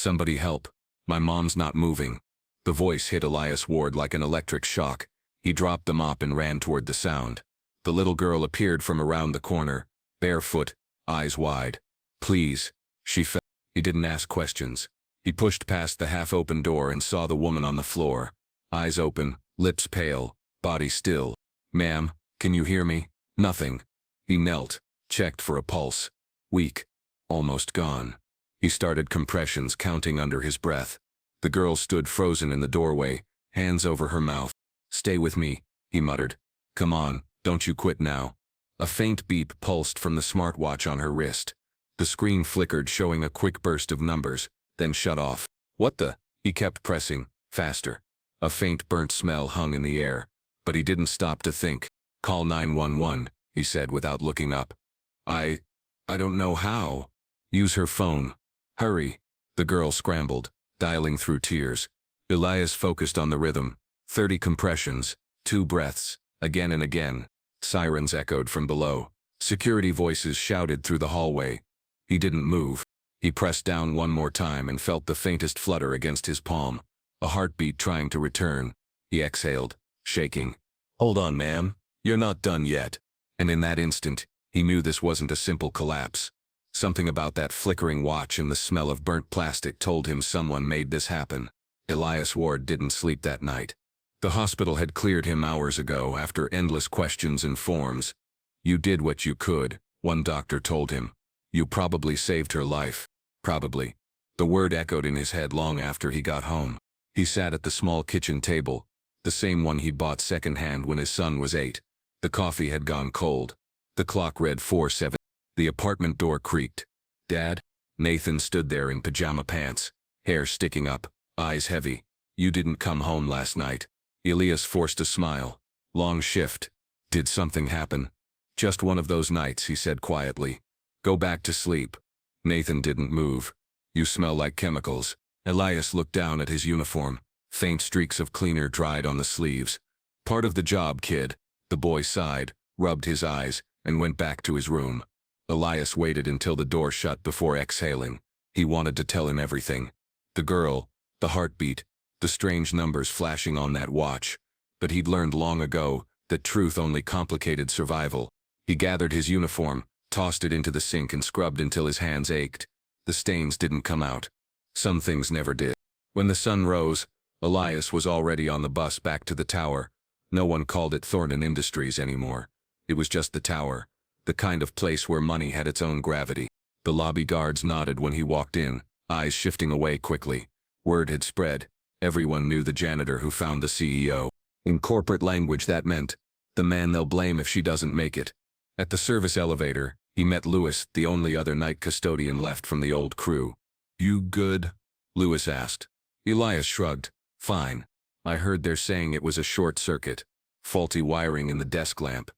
Somebody help. My mom's not moving. The voice hit Elias Ward like an electric shock. He dropped the mop and ran toward the sound. The little girl appeared from around the corner, barefoot, eyes wide. Please, she fell. He didn't ask questions. He pushed past the half-open door and saw the woman on the floor. Eyes open, lips pale, body still. Ma'am, can you hear me? Nothing. He knelt, checked for a pulse. Weak. Almost gone. He started compressions, counting under his breath. The girl stood frozen in the doorway, hands over her mouth. Stay with me, he muttered. Come on, don't you quit now. A faint beep pulsed from the smartwatch on her wrist. The screen flickered, showing a quick burst of numbers, then shut off. What the? He kept pressing, faster. A faint burnt smell hung in the air, but he didn't stop to think. Call 911, he said without looking up. I don't know how. Use her phone. Hurry. The girl scrambled, dialing through tears. Elias focused on the rhythm. 30 compressions, 2 breaths, again and again. Sirens echoed from below. Security voices shouted through the hallway. He didn't move. He pressed down one more time and felt the faintest flutter against his palm. A heartbeat trying to return. He exhaled, shaking. Hold on, ma'am. You're not done yet. And in that instant, he knew this wasn't a simple collapse. Something about that flickering watch and the smell of burnt plastic told him someone made this happen. Elias Ward didn't sleep that night. The hospital had cleared him hours ago after endless questions and forms. You did what you could, one doctor told him. You probably saved her life. Probably. The word echoed in his head long after he got home. He sat at the small kitchen table, the same one he'd bought secondhand when his son was 8. The coffee had gone cold. The clock read 4:07. The apartment door creaked. Dad? Nathan stood there in pajama pants, hair sticking up, eyes heavy. You didn't come home last night. Elias forced a smile. Long shift. Did something happen? Just one of those nights, he said quietly. Go back to sleep. Nathan didn't move. You smell like chemicals. Elias looked down at his uniform. Faint streaks of cleaner dried on the sleeves. Part of the job, kid. The boy sighed, rubbed his eyes, and went back to his room. Elias waited until the door shut before exhaling. He wanted to tell him everything. The girl, the heartbeat, the strange numbers flashing on that watch. But he'd learned long ago that truth only complicated survival. He gathered his uniform, tossed it into the sink and scrubbed until his hands ached. The stains didn't come out. Some things never did. When the sun rose, Elias was already on the bus back to the tower. No one called it Thornton Industries anymore. It was just the tower, the kind of place where money had its own gravity. The lobby guards nodded when he walked in, eyes shifting away quickly. Word had spread. Everyone knew the janitor who found the CEO. In corporate language that meant, the man they'll blame if she doesn't make it. At the service elevator, he met Lewis, the only other night custodian left from the old crew. You good? Lewis asked. Elias shrugged. Fine. I heard they're saying it was a short circuit. Faulty wiring in the desk lamp.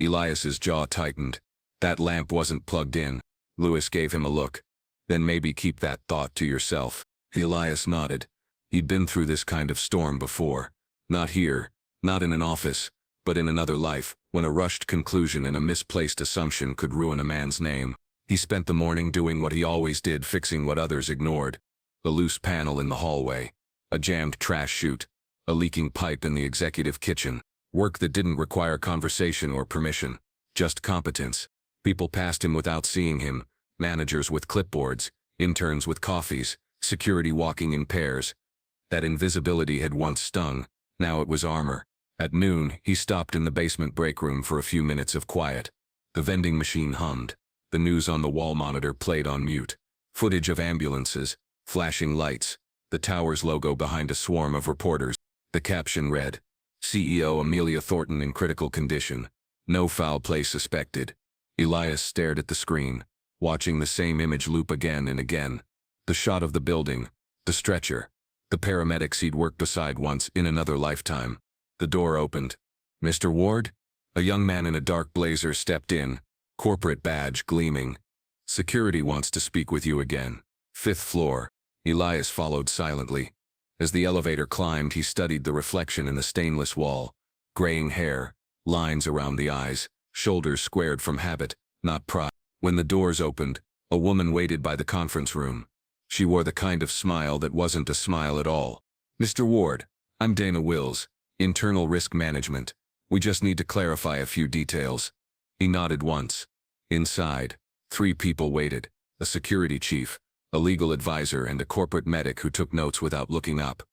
Elias's jaw tightened. That lamp wasn't plugged in. Lewis gave him a look. Then maybe keep that thought to yourself. Elias nodded. He'd been through this kind of storm before. Not here, not in an office, but in another life, when a rushed conclusion and a misplaced assumption could ruin a man's name. He spent the morning doing what he always did, fixing what others ignored. A loose panel in the hallway. A jammed trash chute. A leaking pipe in the executive kitchen. Work that didn't require conversation or permission. Just competence. People passed him without seeing him. Managers with clipboards. Interns with coffees. Security walking in pairs. That invisibility had once stung. Now it was armor. At noon, he stopped in the basement break room for a few minutes of quiet. The vending machine hummed. The news on the wall monitor played on mute. Footage of ambulances. Flashing lights. The tower's logo behind a swarm of reporters. The caption read, CEO Amelia Thornton in critical condition. No foul play suspected. Elias stared at the screen, watching the same image loop again and again. The shot of the building. The stretcher. The paramedics he'd worked beside once in another lifetime. The door opened. Mr. Ward? A young man in a dark blazer stepped in, corporate badge gleaming. Security wants to speak with you again. 5th floor. Elias followed silently. As the elevator climbed, he studied the reflection in the stainless wall. Graying hair, lines around the eyes, shoulders squared from habit, not pride. When the doors opened, a woman waited by the conference room. She wore the kind of smile that wasn't a smile at all. "Mr. Ward, I'm Dana Wills, Internal Risk Management. We just need to clarify a few details." He nodded once. Inside, 3 people waited: a security chief, a legal advisor, and a corporate medic who took notes without looking up.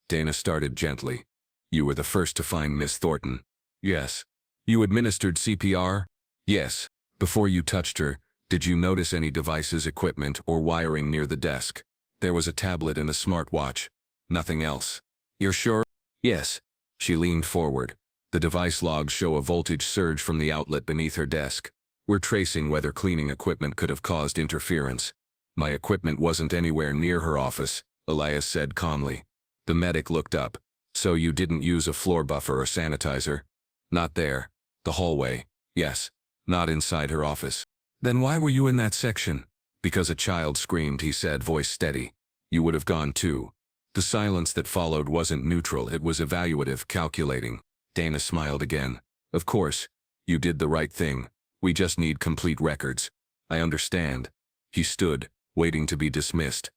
Dana started gently. "You were the first to find Miss Thornton." "Yes." "You administered CPR?" "Yes." "Before you touched her, did you notice any devices, equipment, or wiring near the desk?" "There was a tablet and a smartwatch. Nothing else." "You're sure?" "Yes." She leaned forward. "The device logs show a voltage surge from the outlet beneath her desk. We're tracing whether cleaning equipment could have caused interference." "My equipment wasn't anywhere near her office," Elias said calmly. The medic looked up. "So you didn't use a floor buffer or sanitizer?" "Not there." "The hallway?" "Yes." "Not inside her office." "Then why were you in that section?" "Because a child screamed," he said, voice steady. "You would have gone too." The silence that followed wasn't neutral, it was evaluative, calculating. Dana smiled again. "Of course. You did the right thing. We just need complete records." "I understand." He stood, waiting to be dismissed.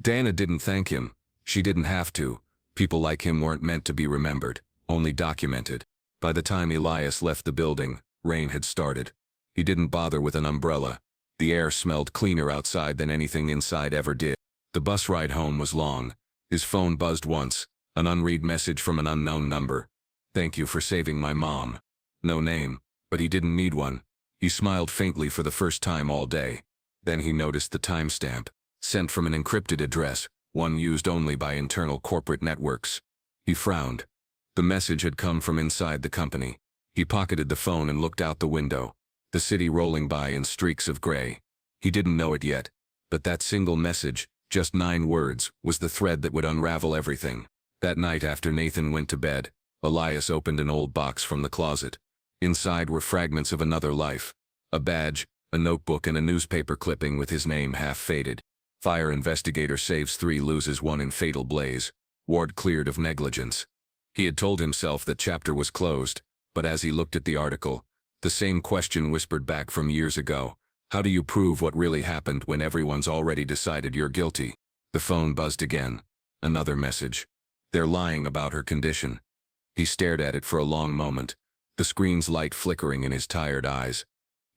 Dana didn't thank him. She didn't have to. People like him weren't meant to be remembered, only documented. By the time Elias left the building, rain had started. He didn't bother with an umbrella. The air smelled cleaner outside than anything inside ever did. The bus ride home was long. His phone buzzed once, an unread message from an unknown number. "Thank you for saving my mom." No name, but he didn't need one. He smiled faintly for the first time all day. Then he noticed the timestamp, sent from an encrypted address, one used only by internal corporate networks. He frowned. The message had come from inside the company. He pocketed the phone and looked out the window, the city rolling by in streaks of gray. He didn't know it yet, but that single message, just 9 words, was the thread that would unravel everything. That night after Nathan went to bed, Elias opened an old box from the closet. Inside were fragments of another life. A badge, a notebook, and a newspaper clipping with his name half faded. "Fire investigator saves 3, loses 1 in fatal blaze. Ward cleared of negligence." He had told himself that chapter was closed, but as he looked at the article, the same question whispered back from years ago. How do you prove what really happened when everyone's already decided you're guilty? The phone buzzed again. Another message. "They're lying about her condition." He stared at it for a long moment, the screen's light flickering in his tired eyes.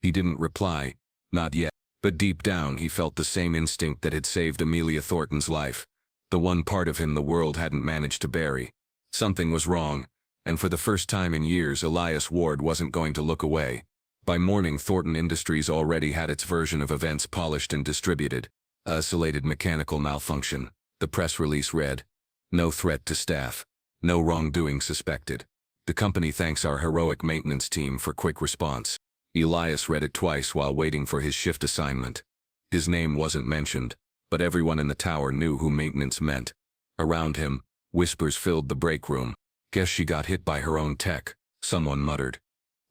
He didn't reply, not yet, but deep down he felt the same instinct that had saved Amelia Thornton's life, the one part of him the world hadn't managed to bury. Something was wrong, and for the first time in years Elias Ward wasn't going to look away. By morning, Thornton Industries already had its version of events polished and distributed. Isolated mechanical malfunction. The press release read, "No threat to staff. No wrongdoing suspected. The company thanks our heroic maintenance team for quick response." Elias read it twice while waiting for his shift assignment. His name wasn't mentioned, but everyone in the tower knew who maintenance meant. Around him, whispers filled the break room. "Guess she got hit by her own tech," someone muttered.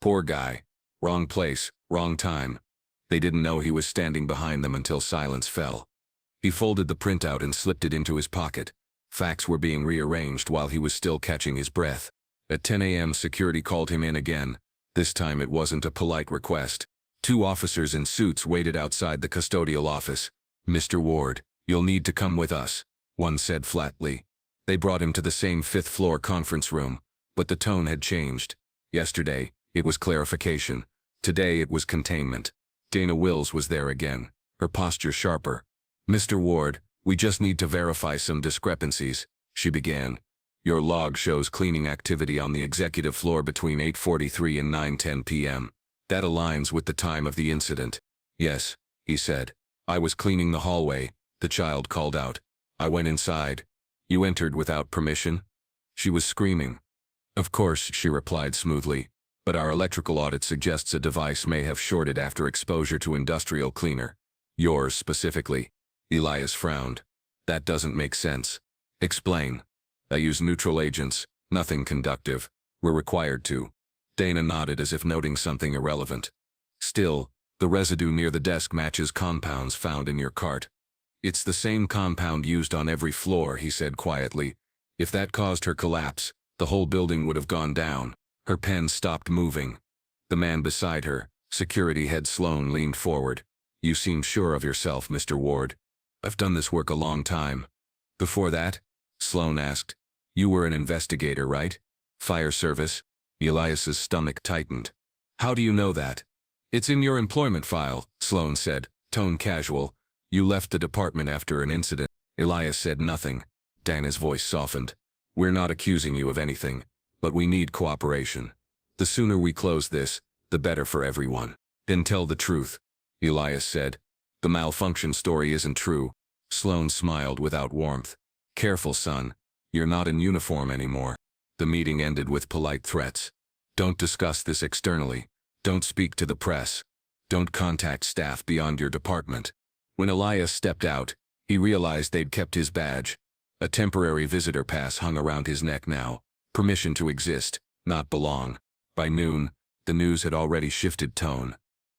"Poor guy. Wrong place, wrong time." They didn't know he was standing behind them until silence fell. He folded the printout and slipped it into his pocket. Facts were being rearranged while he was still catching his breath. At 10 a.m. security called him in again. This time it wasn't a polite request. 2 officers in suits waited outside the custodial office. "Mr. Ward, you'll need to come with us," one said flatly. They brought him to the same 5th-floor conference room, but the tone had changed. Yesterday, it was clarification. Today it was containment. Dana Wills was there again, her posture sharper. "Mr. Ward, we just need to verify some discrepancies," she began. "Your log shows cleaning activity on the executive floor between 8:43 and 9:10 p.m. That aligns with the time of the incident." "Yes," he said. "I was cleaning the hallway," the child called out. "I went inside." "You entered without permission?" She was screaming. "Of course," she replied smoothly. "But our electrical audit suggests a device may have shorted after exposure to industrial cleaner. Yours specifically." Elias frowned. "That doesn't make sense." "Explain." "I use neutral agents, nothing conductive. We're required to." Dana nodded as if noting something irrelevant. "Still, the residue near the desk matches compounds found in your cart." "It's the same compound used on every floor," he said quietly. "If that caused her collapse, the whole building would have gone down." Her pen stopped moving. The man beside her, security head Sloan, leaned forward. "You seem sure of yourself, Mr. Ward." I've done this work a long time. Before that? Sloan asked. You were an investigator, right? Fire service? Elias's stomach tightened. How do you know that? It's in your employment file, Sloan said, tone casual. You left the department after an incident. Elias said nothing. Dana's voice softened. We're not accusing you of anything, but we need cooperation. The sooner we close this, the better for everyone. Then tell the truth, Elias said. The malfunction story isn't true. Sloan smiled without warmth. Careful, son. You're not in uniform anymore. The meeting ended with polite threats. Don't discuss this externally. Don't speak to the press. Don't contact staff beyond your department. When Elias stepped out, he realized they'd kept his badge. A temporary visitor pass hung around his neck now. Permission to exist, not belong. By noon, the news had already shifted tone.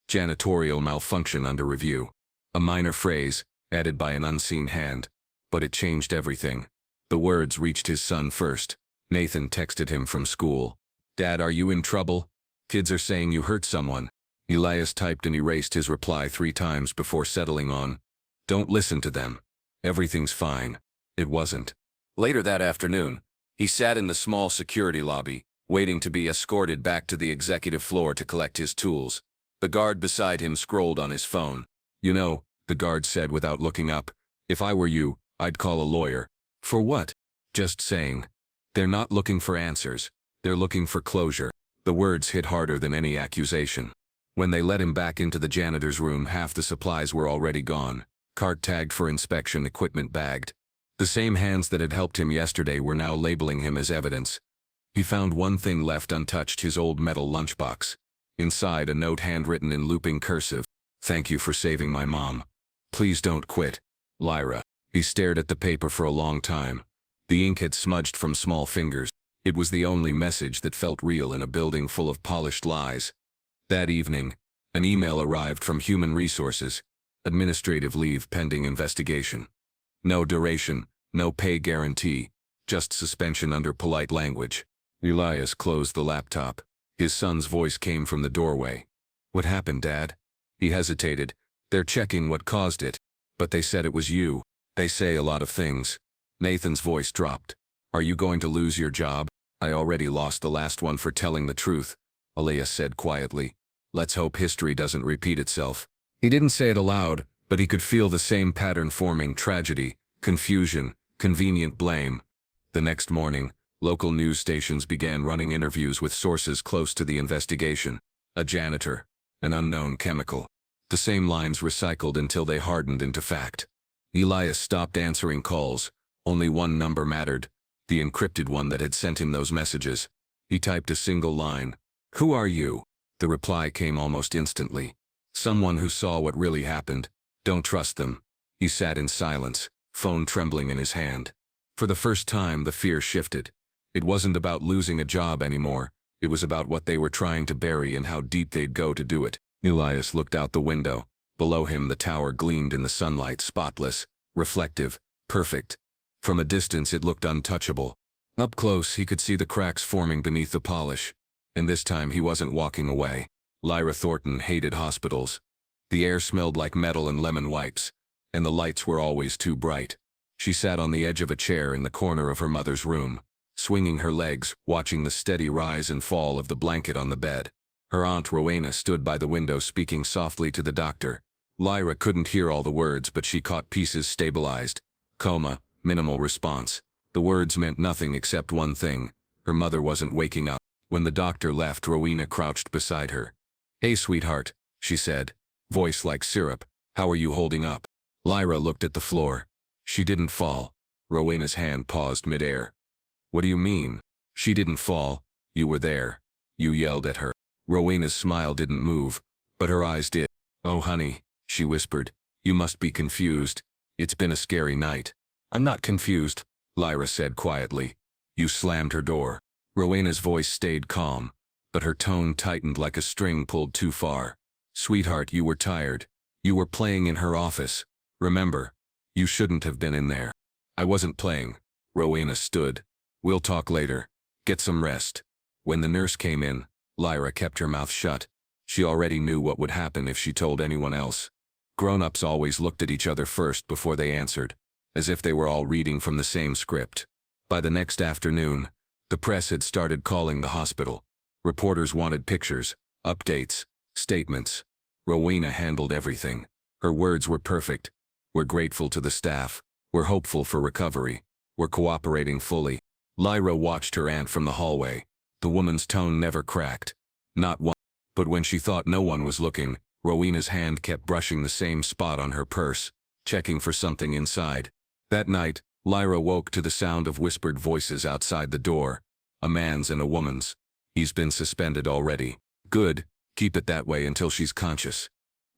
Janitorial malfunction under review. A minor phrase, added by an unseen hand. But it changed everything. The words reached his son first. Nathan texted him from school. Dad, are you in trouble? Kids are saying you hurt someone. Elias typed and erased his reply 3 times before settling on. Don't listen to them. Everything's fine. It wasn't. Later that afternoon, he sat in the small security lobby, waiting to be escorted back to the executive floor to collect his tools. The guard beside him scrolled on his phone. You know, the guard said without looking up, if I were you, I'd call a lawyer. For what? Just saying. They're not looking for answers. They're looking for closure. The words hit harder than any accusation. When they let him back into the janitor's room, half the supplies were already gone. Cart tagged for inspection, equipment bagged. The same hands that had helped him yesterday were now labeling him as evidence. He found one thing left untouched, his old metal lunchbox. Inside, a note handwritten in looping cursive. Thank you for saving my mom. Please don't quit. Lyra. He stared at the paper for a long time. The ink had smudged from small fingers. It was the only message that felt real in a building full of polished lies. That evening, an email arrived from Human Resources. Administrative leave pending investigation. No duration, no pay guarantee, just suspension under polite language. Elias closed the laptop. His son's voice came from the doorway. What happened, Dad? He hesitated. They're checking what caused it. But they said it was you. They say a lot of things. Nathan's voice dropped. Are you going to lose your job? I already lost the last one for telling the truth, Elias said quietly. Let's hope history doesn't repeat itself. He didn't say it aloud, but he could feel the same pattern forming: tragedy, confusion, convenient blame. The next morning, local news stations began running interviews with sources close to the investigation. A janitor, an unknown chemical. The same lines recycled until they hardened into fact. Elias stopped answering calls. Only one number mattered, the encrypted one that had sent him those messages. He typed a single line. Who are you? The reply came almost instantly. Someone who saw what really happened. Don't trust them. He sat in silence, phone trembling in his hand. For the first time, the fear shifted. It wasn't about losing a job anymore. It was about what they were trying to bury and how deep they'd go to do it. Elias looked out the window. Below him, the tower gleamed in the sunlight, spotless, reflective, perfect. From a distance, it looked untouchable. Up close, he could see the cracks forming beneath the polish. And this time, he wasn't walking away. Lyra Thornton hated hospitals. The air smelled like metal and lemon wipes, and the lights were always too bright. She sat on the edge of a chair in the corner of her mother's room, swinging her legs, watching the steady rise and fall of the blanket on the bed. Her aunt Rowena stood by the window speaking softly to the doctor. Lyra couldn't hear all the words, but she caught pieces: stabilized, coma, minimal response. The words meant nothing except one thing: her mother wasn't waking up. When the doctor left, Rowena crouched beside her. Hey, sweetheart, she said, voice like syrup. How are you holding up? Lyra looked at the floor. She didn't fall. Rowena's hand paused midair. What do you mean? She didn't fall. You were there. You yelled at her. Rowena's smile didn't move, but her eyes did. Oh, honey, she whispered. You must be confused. It's been a scary night. I'm not confused, Lyra said quietly. You slammed her door. Rowena's voice stayed calm, but her tone tightened like a string pulled too far. Sweetheart, you were tired. You were playing in her office. Remember, you shouldn't have been in there. I wasn't playing. Rowena stood. We'll talk later. Get some rest. When the nurse came in, Lyra kept her mouth shut. She already knew what would happen if she told anyone else. Grown-ups always looked at each other first before they answered, as if they were all reading from the same script. By the next afternoon, the press had started calling the hospital. Reporters wanted pictures, updates, statements. Rowena handled everything. Her words were perfect. "We're grateful to the staff. We're hopeful for recovery. We're cooperating fully." Lyra watched her aunt from the hallway. The woman's tone never cracked. Not one. But when she thought no one was looking, Rowena's hand kept brushing the same spot on her purse, checking for something inside. That night, Lyra woke to the sound of whispered voices outside the door. A man's and a woman's. "He's been suspended already." "Good. Keep it that way until she's conscious."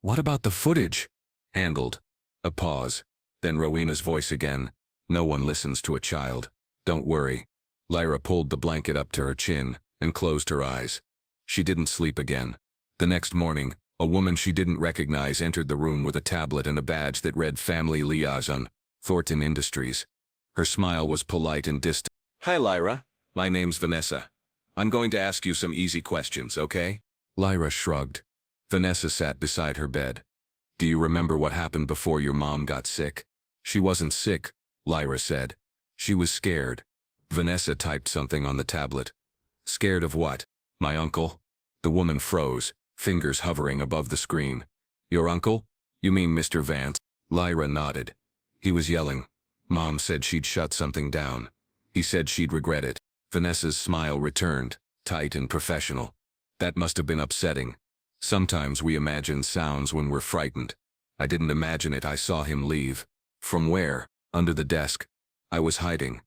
"What about the footage?" "Handled." A pause. Then Rowena's voice again. "No one listens to a child. Don't worry." Lyra pulled the blanket up to her chin and closed her eyes. She didn't sleep again. The next morning, a woman she didn't recognize entered the room with a tablet and a badge that read Family Liaison, Thornton Industries. Her smile was polite and distant. "Hi, Lyra. My name's Vanessa. I'm going to ask you some easy questions, okay?" Lyra shrugged. Vanessa sat beside her bed. "Do you remember what happened before your mom got sick?" "She wasn't sick," Lyra said. "She was scared." Vanessa typed something on the tablet. "Scared of what?" "My uncle." The woman froze, fingers hovering above the screen. "Your uncle? You mean Mr. Vance?" Lyra nodded. "He was yelling. Mom said she'd shut something down. He said she'd regret it." Vanessa's smile returned, tight and professional. "That must have been upsetting. Sometimes we imagine sounds when we're frightened. I didn't imagine it. I saw him leave." "From where?" "Under the desk. I was hiding."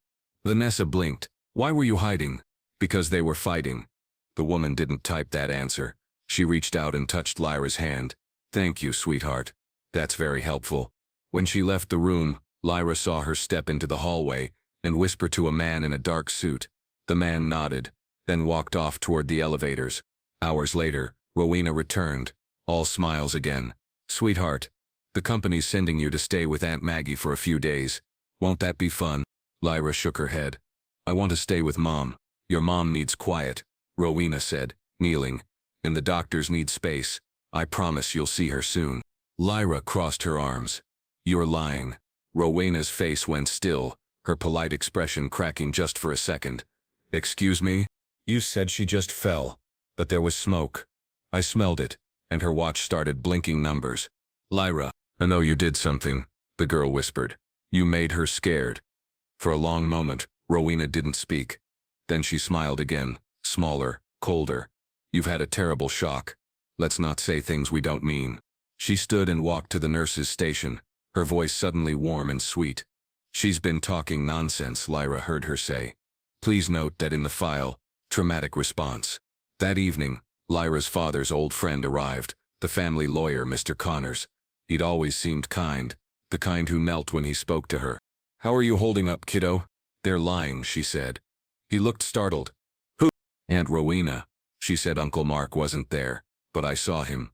Vanessa blinked. "Why were you hiding?" "Because they were fighting." The woman didn't type that answer. She reached out and touched Lyra's hand. "Thank you, sweetheart. That's very helpful." When she left the room, Lyra saw her step into the hallway and whisper to a man in a dark suit. The man nodded, then walked off toward the elevators. Hours later, Rowena returned, all smiles again. "Sweetheart, the company's sending you to stay with Aunt Maggie for a few days. Won't that be fun?" Lyra shook her head. "I want to stay with Mom. Your mom needs quiet," Rowena said, kneeling. "And the doctors need space. I promise you'll see her soon." Lyra crossed her arms. "You're lying." Rowena's face went still, her polite expression cracking just for a second. "Excuse me? You said she just fell. But there was smoke. I smelled it." And her watch started blinking numbers. "Lyra, I know you did something," the girl whispered. "You made her scared." For a long moment, Rowena didn't speak. Then she smiled again, smaller, colder. "You've had a terrible shock. Let's not say things we don't mean." She stood and walked to the nurse's station, her voice suddenly warm and sweet. "She's been talking nonsense," Lyra heard her say. "Please note that in the file, traumatic response." That evening, Lyra's father's old friend arrived, the family lawyer, Mr. Connors. He'd always seemed kind, the kind who knelt when he spoke to her. "How are you holding up, kiddo?" "They're lying," she said. He looked startled. "Who?" "Aunt Rowena." She said Uncle Mark wasn't there, but I saw him.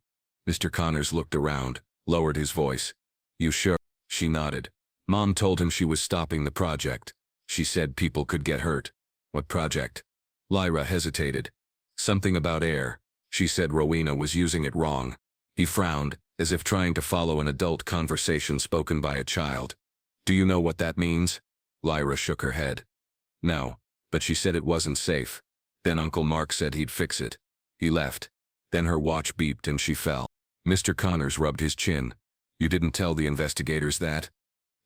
Mr. Connors looked around, lowered his voice. "You sure?" She nodded. "Mom told him she was stopping the project. She said people could get hurt." "What project?" Lyra hesitated. "Something about air. She said Rowena was using it wrong." He frowned, as if trying to follow an adult conversation spoken by a child. "Do you know what that means?" Lyra shook her head. "No, but she said it wasn't safe. Then Uncle Mark said he'd fix it. He left. Then her watch beeped and she fell." Mr. Connors rubbed his chin. "You didn't tell the investigators that?"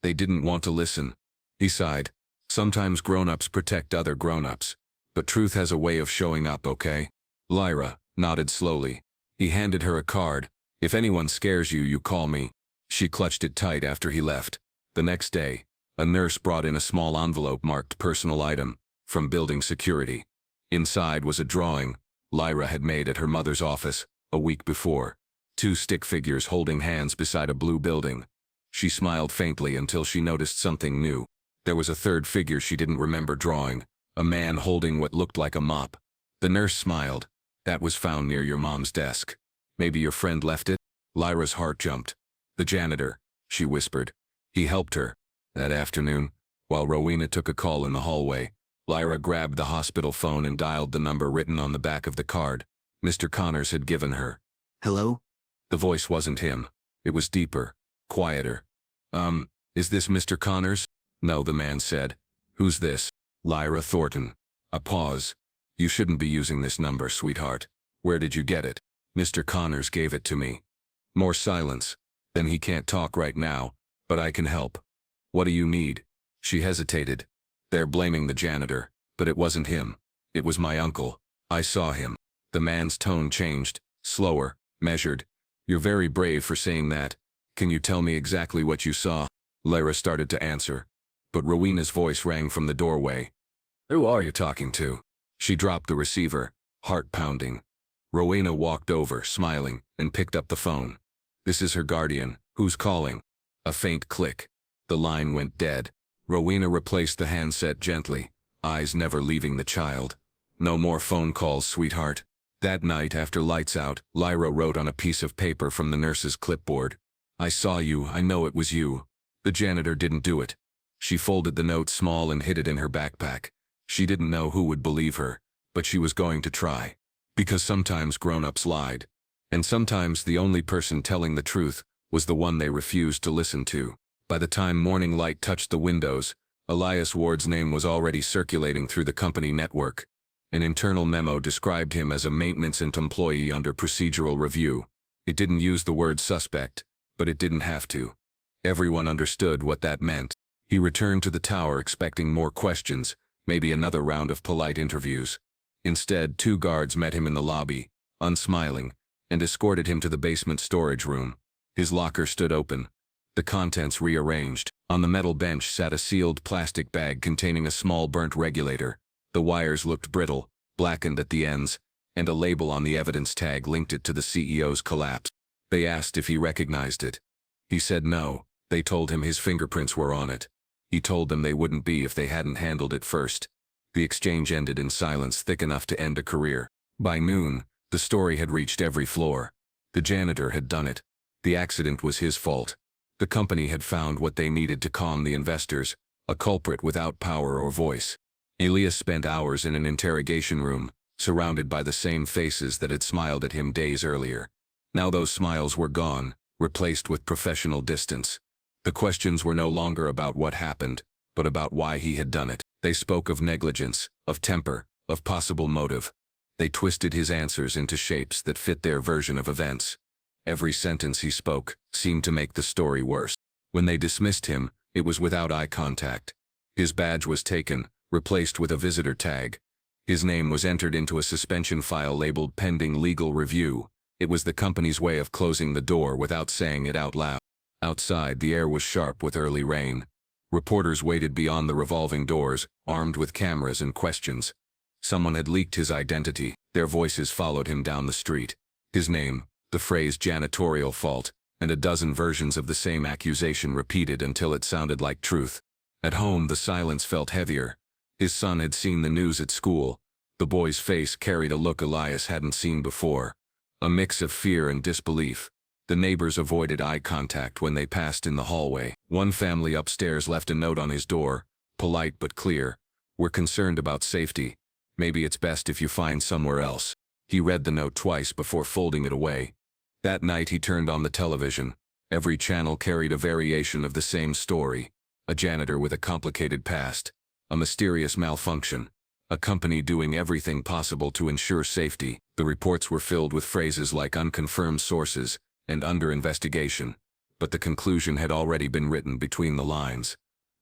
"They didn't want to listen." He sighed. "Sometimes grown-ups protect other grown-ups. But truth has a way of showing up, okay?" Lyra nodded slowly. He handed her a card. "If anyone scares you, you call me." She clutched it tight after he left. The next day, a nurse brought in a small envelope marked personal item, from building security. Inside was a drawing Lyra had made at her mother's office a week before. 2 stick figures holding hands beside a blue building. She smiled faintly until she noticed something new. There was a third figure she didn't remember drawing, a man holding what looked like a mop. The nurse smiled. "That was found near your mom's desk. Maybe your friend left it?" Lyra's heart jumped. "The janitor," she whispered. "He helped her." That afternoon, while Rowena took a call in the hallway, Lyra grabbed the hospital phone and dialed the number written on the back of the card Mr. Connors had given her. "Hello?" The voice wasn't him. It was deeper, quieter. Is this Mr. Connors? No, the man said. Who's this? Lyra Thornton. A pause. You shouldn't be using this number, sweetheart. Where did you get it? Mr. Connors gave it to me. More silence. Then he can't talk right now, but I can help. What do you need? She hesitated. They're blaming the janitor, but it wasn't him. It was my uncle. I saw him. The man's tone changed, slower, measured. You're very brave for saying that. Can you tell me exactly what you saw? Lyra started to answer, but Rowena's voice rang from the doorway. Who are you talking to? She dropped the receiver, heart pounding. Rowena walked over, smiling, and picked up the phone. This is her guardian. Who's calling? A faint click. The line went dead. Rowena replaced the handset gently, eyes never leaving the child. No more phone calls, sweetheart. That night after lights out, Lyra wrote on a piece of paper from the nurse's clipboard. I saw you, I know it was you. The janitor didn't do it. She folded the note small and hid it in her backpack. She didn't know who would believe her, but she was going to try. Because sometimes grown-ups lied. And sometimes the only person telling the truth was the one they refused to listen to. By the time morning light touched the windows, Elias Ward's name was already circulating through the company network. An internal memo described him as a maintenance employee under procedural review. It didn't use the word suspect, but it didn't have to. Everyone understood what that meant. He returned to the tower expecting more questions, maybe another round of polite interviews. Instead, 2 guards met him in the lobby, unsmiling, and escorted him to the basement storage room. His locker stood open, the contents rearranged. On the metal bench sat a sealed plastic bag containing a small burnt regulator. The wires looked brittle, blackened at the ends, and a label on the evidence tag linked it to the CEO's collapse. They asked if he recognized it. He said no. They told him his fingerprints were on it. He told them they wouldn't be if they hadn't handled it first. The exchange ended in silence thick enough to end a career. By noon, the story had reached every floor. The janitor had done it. The accident was his fault. The company had found what they needed to calm the investors, a culprit without power or voice. Elias spent hours in an interrogation room, surrounded by the same faces that had smiled at him days earlier. Now those smiles were gone, replaced with professional distance. The questions were no longer about what happened, but about why he had done it. They spoke of negligence, of temper, of possible motive. They twisted his answers into shapes that fit their version of events. Every sentence he spoke seemed to make the story worse. When they dismissed him, it was without eye contact. His badge was taken, replaced with a visitor tag. His name was entered into a suspension file labeled pending legal review. It was the company's way of closing the door without saying it out loud. Outside, the air was sharp with early rain. Reporters waited beyond the revolving doors, armed with cameras and questions. Someone had leaked his identity. Their voices followed him down the street. His name, the phrase janitorial fault, and a dozen versions of the same accusation repeated until it sounded like truth. At home, the silence felt heavier. His son had seen the news at school. The boy's face carried a look Elias hadn't seen before. A mix of fear and disbelief. The neighbors avoided eye contact when they passed in the hallway. One family upstairs left a note on his door, polite but clear. We're concerned about safety. Maybe it's best if you find somewhere else. He read the note twice before folding it away. That night he turned on the television. Every channel carried a variation of the same story. A janitor with a complicated past. A mysterious malfunction. A company doing everything possible to ensure safety. The reports were filled with phrases like unconfirmed sources and under investigation, but the conclusion had already been written between the lines.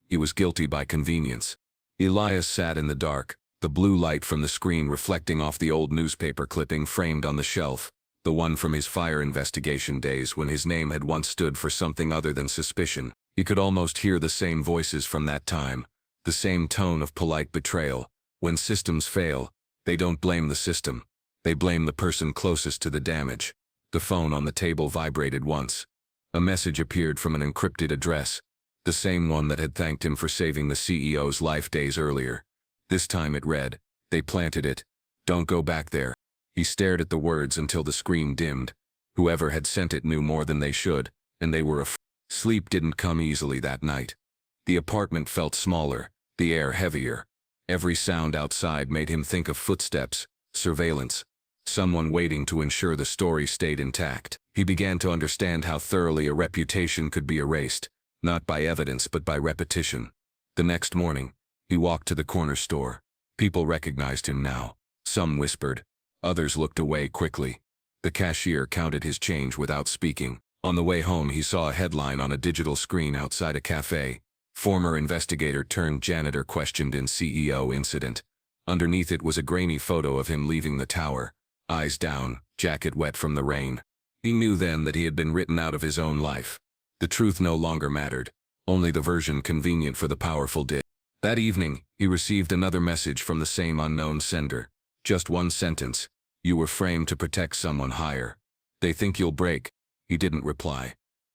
He was guilty by convenience. Elias sat in the dark, the blue light from the screen reflecting off the old newspaper clipping framed on the shelf, the one from his fire investigation days when his name had once stood for something other than suspicion. He could almost hear the same voices from that time, the same tone of polite betrayal. When systems fail, they don't blame the system. They blame the person closest to the damage. The phone on the table vibrated once. A message appeared from an encrypted address, the same one that had thanked him for saving the CEO's life days earlier. This time it read, "They planted it. Don't go back there." He stared at the words until the screen dimmed. Whoever had sent it knew more than they should, and they were afraid. Sleep didn't come easily that night. The apartment felt smaller, the air heavier. Every sound outside made him think of footsteps, surveillance, someone waiting to ensure the story stayed intact. He began to understand how thoroughly a reputation could be erased, not by evidence but by repetition. The next morning, he walked to the corner store. People recognized him now. Some whispered. Others looked away quickly. The cashier counted his change without speaking. On the way home, he saw a headline on a digital screen outside a cafe. Former investigator turned janitor questioned in CEO incident. Underneath it was a grainy photo of him leaving the tower, eyes down, jacket wet from the rain. He knew then that he had been written out of his own life. The truth no longer mattered, only the version convenient for the powerful did. That evening, he received another message from the same unknown sender. Just one sentence. You were framed to protect someone higher. They think you'll break. He didn't reply.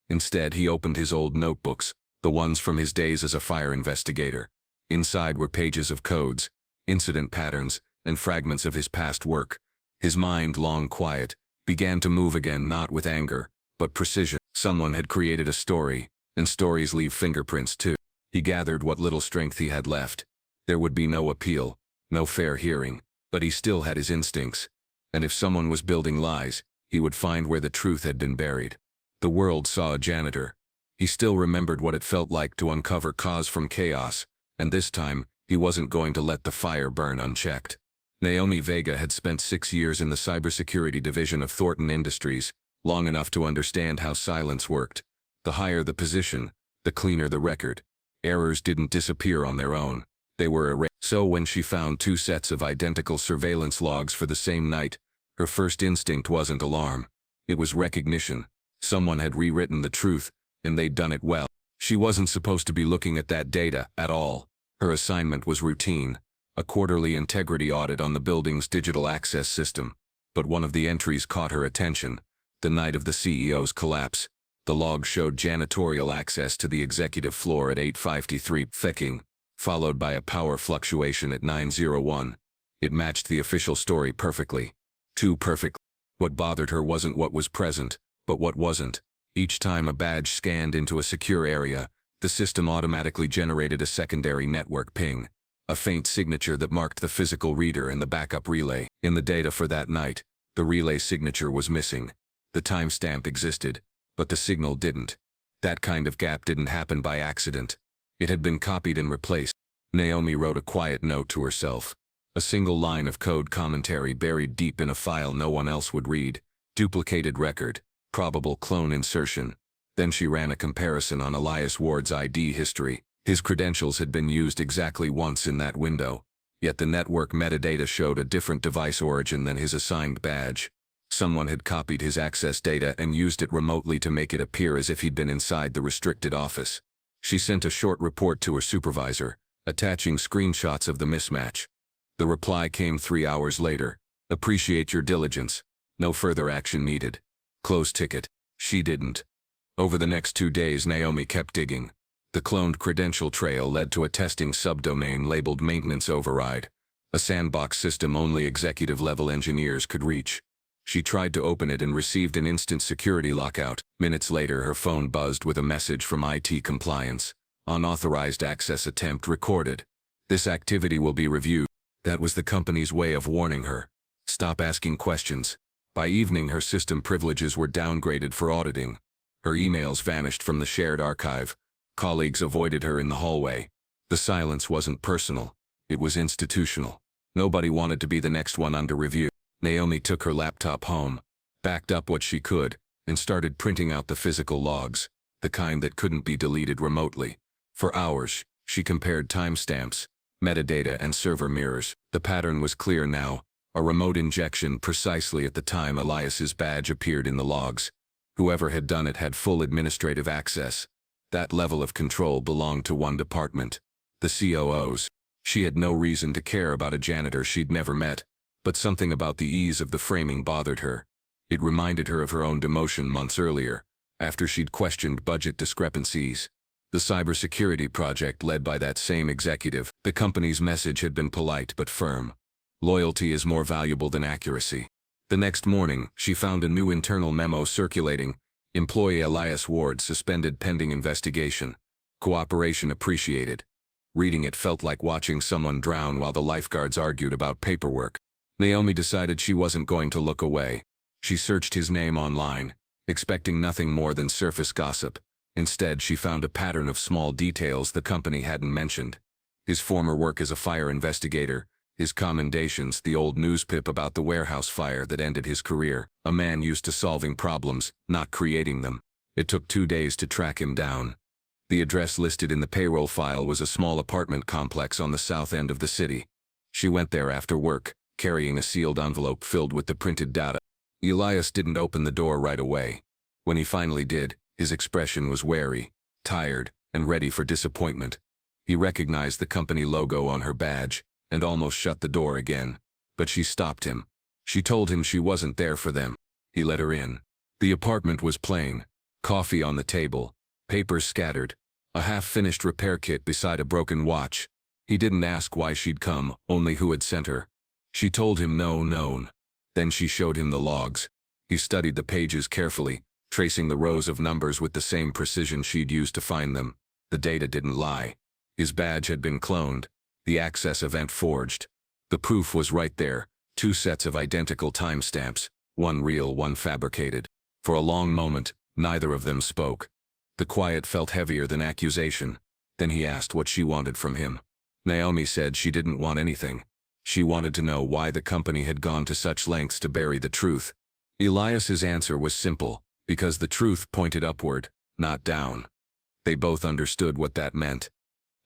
Instead, he opened his old notebooks, the ones from his days as a fire investigator. Inside were pages of codes, incident patterns, and fragments of his past work. His mind, long quiet, began to move again, not with anger, but precision. Someone had created a story, and stories leave fingerprints too. He gathered what little strength he had left. There would be no appeal, no fair hearing, but he still had his instincts. And if someone was building lies, he would find where the truth had been buried. The world saw a janitor. He still remembered what it felt like to uncover cause from chaos, and this time, he wasn't going to let the fire burn unchecked. Naomi Vega had spent 6 years in the cybersecurity division of Thornton Industries, long enough to understand how silence worked. The higher the position, the cleaner the record. Errors didn't disappear on their own. They were erased. So when she found 2 sets of identical surveillance logs for the same night, her first instinct wasn't alarm. It was recognition. Someone had rewritten the truth, and they'd done it well. She wasn't supposed to be looking at that data at all. Her assignment was routine, a quarterly integrity audit on the building's digital access system. But one of the entries caught her attention. The night of the CEO's collapse, the log showed janitorial access to the executive floor at 8:53 p.m., followed by a power fluctuation at 9:01. It matched the official story perfectly. Too perfect. What bothered her wasn't what was present, but what wasn't. Each time a badge scanned into a secure area, the system automatically generated a secondary network ping, a faint signature that marked the physical reader and the backup relay. In the data for that night, the relay signature was missing. The timestamp existed, but the signal didn't. That kind of gap didn't happen by accident. It had been copied and replaced. Naomi wrote a quiet note to herself. A single line of code commentary buried deep in a file no one else would read. Duplicated record. Probable clone insertion. Then she ran a comparison on Elias Ward's ID history. His credentials had been used exactly once in that window, yet the network metadata showed a different device origin than his assigned badge. Someone had copied his access data and used it remotely to make it appear as if he'd been inside the restricted office. She sent a short report to her supervisor, attaching screenshots of the mismatch. The reply came 3 hours later. Appreciate your diligence. No further action needed. Close ticket. She didn't. Over the next 2 days, Naomi kept digging. The cloned credential trail led to a testing subdomain labeled Maintenance Override, a sandbox system only executive-level engineers could reach. She tried to open it and received an instant security lockout. Minutes later, her phone buzzed with a message from IT compliance. Unauthorized access attempt recorded. This activity will be reviewed. That was the company's way of warning her. Stop asking questions. By evening, her system privileges were downgraded for auditing. Her emails vanished from the shared archive. Colleagues avoided her in the hallway. The silence wasn't personal. It was institutional. Nobody wanted to be the next one under review. Naomi took her laptop home, backed up what she could, and started printing out the physical logs, the kind that couldn't be deleted remotely. For hours, she compared timestamps, metadata, and server mirrors. The pattern was clear now, a remote injection precisely at the time Elias's badge appeared in the logs. Whoever had done it had full administrative access. That level of control belonged to one department, the COO's. She had no reason to care about a janitor she'd never met. But something about the ease of the framing bothered her. It reminded her of her own demotion months earlier, after she'd questioned budget discrepancies. The cybersecurity project led by that same executive, the company's message had been polite but firm. Loyalty is more valuable than accuracy. The next morning, she found a new internal memo circulating. Employee Elias Ward suspended pending investigation. Cooperation appreciated. Reading it felt like watching someone drown while the lifeguards argued about paperwork. Naomi decided she wasn't going to look away. She searched his name online. expecting nothing more than surface gossip. Instead, she found a pattern of small details the company hadn't mentioned. His former work as a fire investigator, his commendations, the old newspip about the warehouse fire that ended his career, a man used to solving problems, not creating them. It took 2 days to track him down. The address listed in the payroll file was a small apartment complex on the south end of the city. She went there after work, carrying a sealed envelope filled with the printed data. Elias didn't open the door right away. When he finally did, his expression was wary, tired, and ready for disappointment. He recognized the company logo on her badge, and almost shut the door again. But she stopped him. She told him she wasn't there for them. He let her in. The apartment was plain. Coffee on the table, papers scattered, a half-finished repair kit beside a broken watch. He didn't ask why she'd come, only who had sent her. She told him no known. Then she showed him the logs. He studied the pages carefully, tracing the rows of numbers with the same precision she'd used to find them. The data didn't lie. His badge had been cloned, the access event forged. The proof was right there, 2 sets of identical timestamps, one real, one fabricated. For a long moment, neither of them spoke. The quiet felt heavier than accusation. Then he asked what she wanted from him. Naomi said she didn't want anything. She wanted to know why the company had gone to such lengths to bury the truth. Elias's answer was simple, because the truth pointed upward, not down. They both understood what that meant.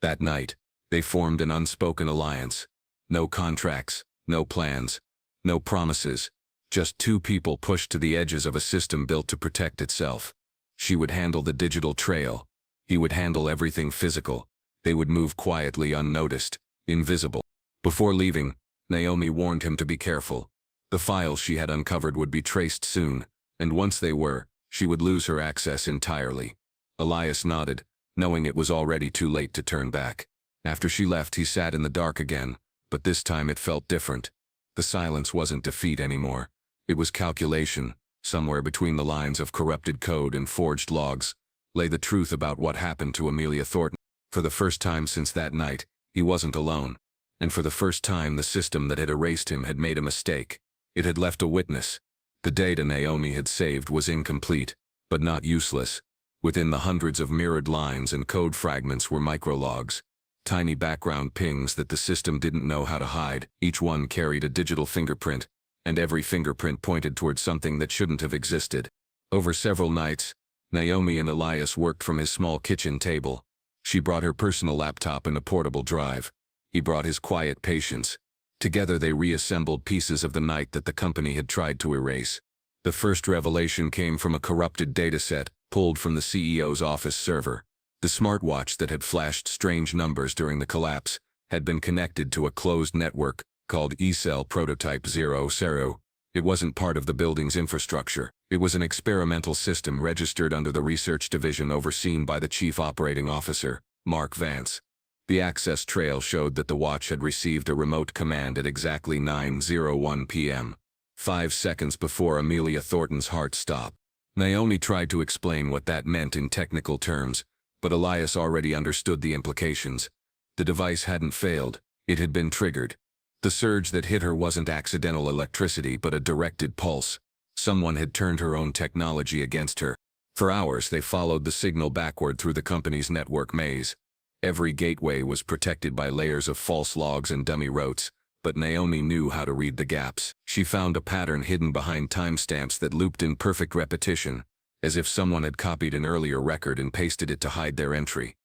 That night, they formed an unspoken alliance. No contracts, no plans, no promises. Just 2 people pushed to the edges of a system built to protect itself. She would handle the digital trail. He would handle everything physical. They would move quietly, unnoticed, invisible. Before leaving, Naomi warned him to be careful. The files she had uncovered would be traced soon, and once they were, she would lose her access entirely. Elias nodded, knowing it was already too late to turn back. After she left, he sat in the dark again, but this time it felt different. The silence wasn't defeat anymore. It was calculation. Somewhere between the lines of corrupted code and forged logs lay the truth about what happened to Amelia Thornton. For the first time since that night, he wasn't alone. And for the first time, the system that had erased him had made a mistake. It had left a witness. The data Naomi had saved was incomplete, but not useless. Within the hundreds of mirrored lines and code fragments were micrologs, tiny background pings that the system didn't know how to hide. Each one carried a digital fingerprint, and every fingerprint pointed toward something that shouldn't have existed. Over several nights, Naomi and Elias worked from his small kitchen table. She brought her personal laptop and a portable drive. He brought his quiet patience. Together they reassembled pieces of the night that the company had tried to erase. The first revelation came from a corrupted dataset pulled from the CEO's office server. The smartwatch that had flashed strange numbers during the collapse had been connected to a closed network called eCell Prototype 00. It wasn't part of the building's infrastructure. It was an experimental system registered under the research division overseen by the chief operating officer, Mark Vance. The access trail showed that the watch had received a remote command at exactly 9:01 p.m., 5 seconds before Amelia Thornton's heart stopped. Naomi tried to explain what that meant in technical terms, but Elias already understood the implications. The device hadn't failed. It had been triggered. The surge that hit her wasn't accidental electricity but a directed pulse. Someone had turned her own technology against her. For hours they followed the signal backward through the company's network maze. Every gateway was protected by layers of false logs and dummy routes, but Naomi knew how to read the gaps. She found a pattern hidden behind timestamps that looped in perfect repetition, as if someone had copied an earlier record and pasted it to hide their entry.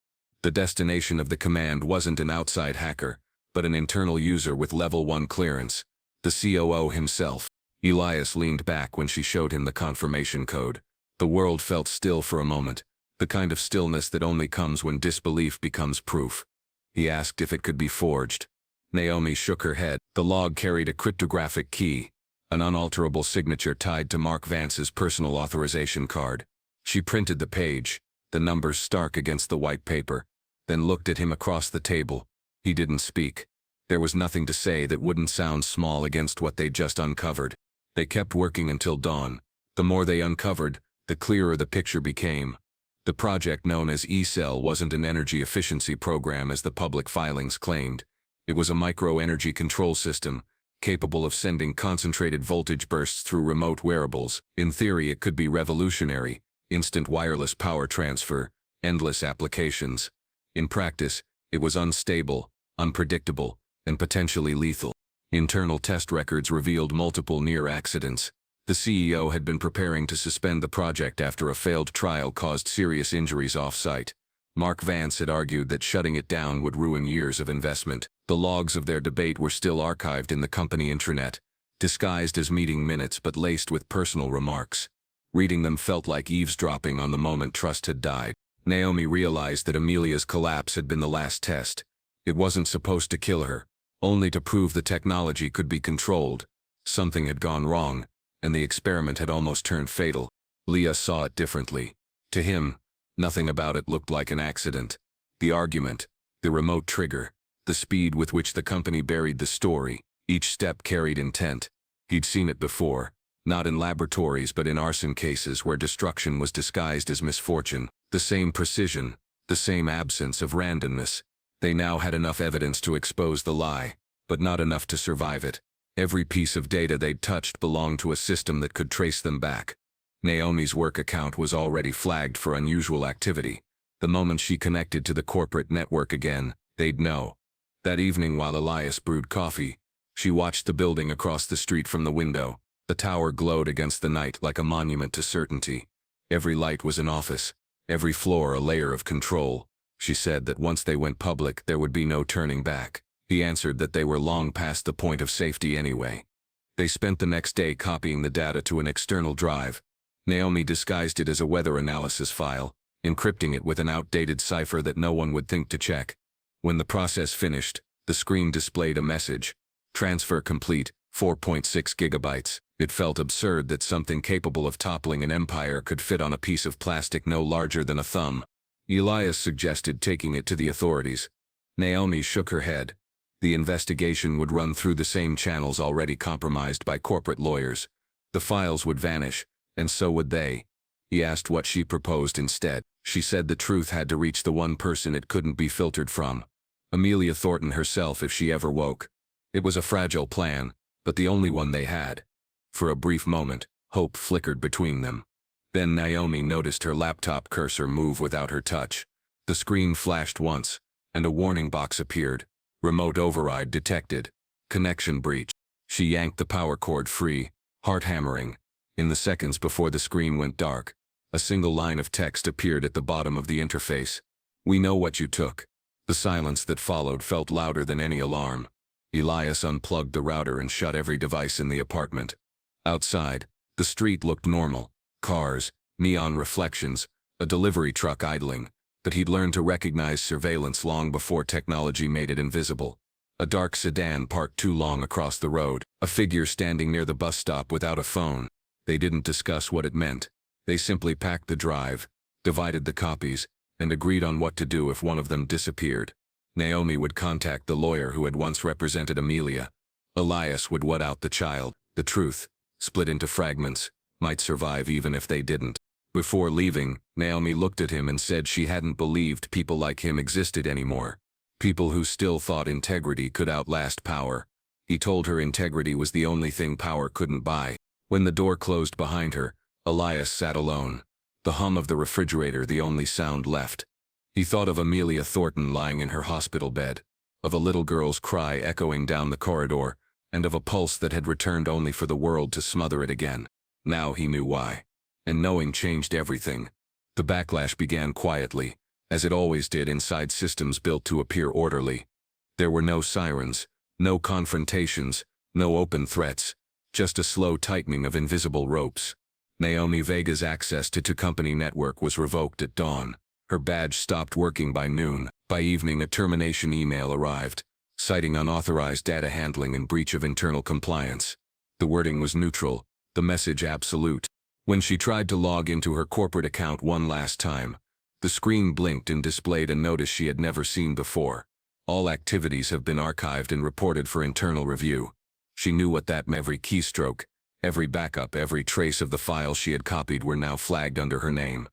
The destination of the command wasn't an outside hacker, but an internal user with level 1 clearance, the COO himself. Elias leaned back when she showed him the confirmation code. The world felt still for a moment, the kind of stillness that only comes when disbelief becomes proof. He asked if it could be forged. Naomi shook her head. The log carried a cryptographic key, an unalterable signature tied to Mark Vance's personal authorization card. She printed the page, the numbers stark against the white paper, then looked at him across the table. He didn't speak. There was nothing to say that wouldn't sound small against what they'd just uncovered. They kept working until dawn. The more they uncovered, the clearer the picture became. The project known as eCell wasn't an energy efficiency program as the public filings claimed. It was a micro-energy control system, capable of sending concentrated voltage bursts through remote wearables. In theory, it could be revolutionary: instant wireless power transfer, endless applications. In practice, it was unstable, unpredictable, and potentially lethal. Internal test records revealed multiple near accidents. The CEO had been preparing to suspend the project after a failed trial caused serious injuries off-site. Mark Vance had argued that shutting it down would ruin years of investment. The logs of their debate were still archived in the company intranet, disguised as meeting minutes but laced with personal remarks. Reading them felt like eavesdropping on the moment trust had died. Naomi realized that Amelia's collapse had been the last test. It wasn't supposed to kill her, only to prove the technology could be controlled. Something had gone wrong, and the experiment had almost turned fatal. Leah saw it differently. To him, nothing about it looked like an accident. The argument, the remote trigger, the speed with which the company buried the story, each step carried intent. He'd seen it before, not in laboratories but in arson cases where destruction was disguised as misfortune. The same precision, the same absence of randomness. They now had enough evidence to expose the lie, but not enough to survive it. Every piece of data they'd touched belonged to a system that could trace them back. Naomi's work account was already flagged for unusual activity. The moment she connected to the corporate network again, they'd know. That evening while Elias brewed coffee, she watched the building across the street from the window. The tower glowed against the night like a monument to certainty. Every light was an office, every floor a layer of control. She said that once they went public there would be no turning back. He answered that they were long past the point of safety anyway. They spent the next day copying the data to an external drive. Naomi disguised it as a weather analysis file, encrypting it with an outdated cipher that no one would think to check. When the process finished, the screen displayed a message: transfer complete, 4.6 gigabytes. It felt absurd that something capable of toppling an empire could fit on a piece of plastic no larger than a thumb. Elias suggested taking it to the authorities. Naomi shook her head. The investigation would run through the same channels already compromised by corporate lawyers. The files would vanish, and so would they. He asked what she proposed instead. She said the truth had to reach the one person it couldn't be filtered from: Amelia Thornton herself if she ever woke. It was a fragile plan, but the only one they had. For a brief moment, hope flickered between them. Then Naomi noticed her laptop cursor move without her touch. The screen flashed once, and a warning box appeared. Remote override detected. Connection breach. She yanked the power cord free, heart hammering. In the seconds before the screen went dark, a single line of text appeared at the bottom of the interface. "We know what you took." The silence that followed felt louder than any alarm. Elias unplugged the router and shut every device in the apartment. Outside, the street looked normal. Cars, neon reflections, a delivery truck idling, but he'd learned to recognize surveillance long before technology made it invisible. A dark sedan parked too long across the road, a figure standing near the bus stop without a phone. They didn't discuss what it meant. They simply packed the drive, divided the copies, and agreed on what to do if one of them disappeared. Naomi would contact the lawyer who had once represented Amelia. Elias would wet out the child. The truth, split into fragments, might survive even if they didn't. Before leaving, Naomi looked at him and said she hadn't believed people like him existed anymore. People who still thought integrity could outlast power. He told her integrity was the only thing power couldn't buy. When the door closed behind her, Elias sat alone. The hum of the refrigerator the only sound left. He thought of Amelia Thornton lying in her hospital bed, of a little girl's cry echoing down the corridor, and of a pulse that had returned only for the world to smother it again. Now he knew why. And knowing changed everything. The backlash began quietly, as it always did inside systems built to appear orderly. There were no sirens, no confrontations, no open threats, just a slow tightening of invisible ropes. Naomi Vega's access to company network was revoked at dawn. Her badge stopped working by noon. By evening, a termination email arrived, citing unauthorized data handling and breach of internal compliance. The wording was neutral, the message absolute. When she tried to log into her corporate account one last time, the screen blinked and displayed a notice she had never seen before. All activities have been archived and reported for internal review. She knew what that meant. Every keystroke, every backup, every trace of the files she had copied were now flagged under her name.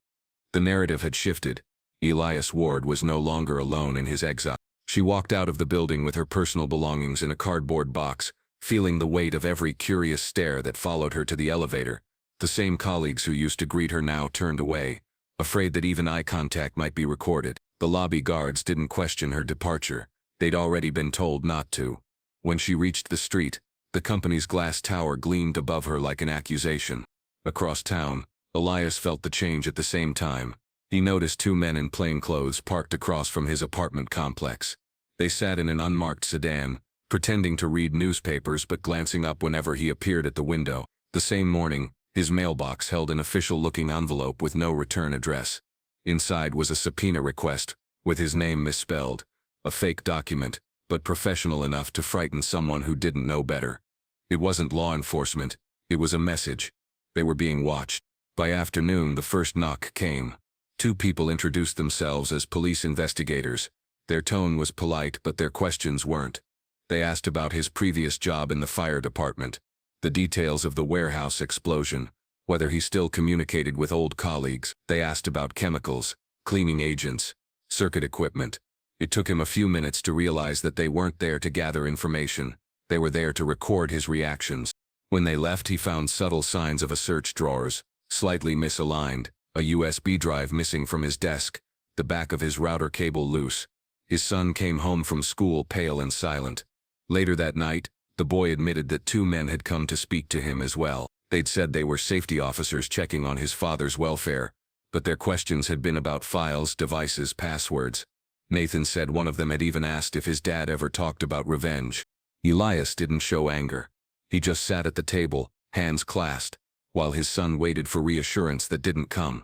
The narrative had shifted. Elias Ward was no longer alone in his exile. She walked out of the building with her personal belongings in a cardboard box, feeling the weight of every curious stare that followed her to the elevator. The same colleagues who used to greet her now turned away, afraid that even eye contact might be recorded. The lobby guards didn't question her departure. They'd already been told not to. When she reached the street, the company's glass tower gleamed above her like an accusation. Across town, Elias felt the change at the same time. He noticed two men in plain clothes parked across from his apartment complex. They sat in an unmarked sedan, pretending to read newspapers but glancing up whenever he appeared at the window. The same morning, his mailbox held an official-looking envelope with no return address. Inside was a subpoena request, with his name misspelled. A fake document, but professional enough to frighten someone who didn't know better. It wasn't law enforcement, it was a message. They were being watched. By afternoon, the first knock came. Two people introduced themselves as police investigators. Their tone was polite, but their questions weren't. They asked about his previous job in the fire department, the details of the warehouse explosion, whether he still communicated with old colleagues. They asked about chemicals, cleaning agents, circuit equipment. It took him a few minutes to realize that they weren't there to gather information. They were there to record his reactions. When they left, he found subtle signs of a search drawers, slightly misaligned, a USB drive missing from his desk, the back of his router cable loose. His son came home from school pale and silent. Later that night, the boy admitted that two men had come to speak to him as well. They'd said they were safety officers checking on his father's welfare, but their questions had been about files, devices, passwords. Nathan said one of them had even asked if his dad ever talked about revenge. Elias didn't show anger. He just sat at the table, hands clasped, while his son waited for reassurance that didn't come.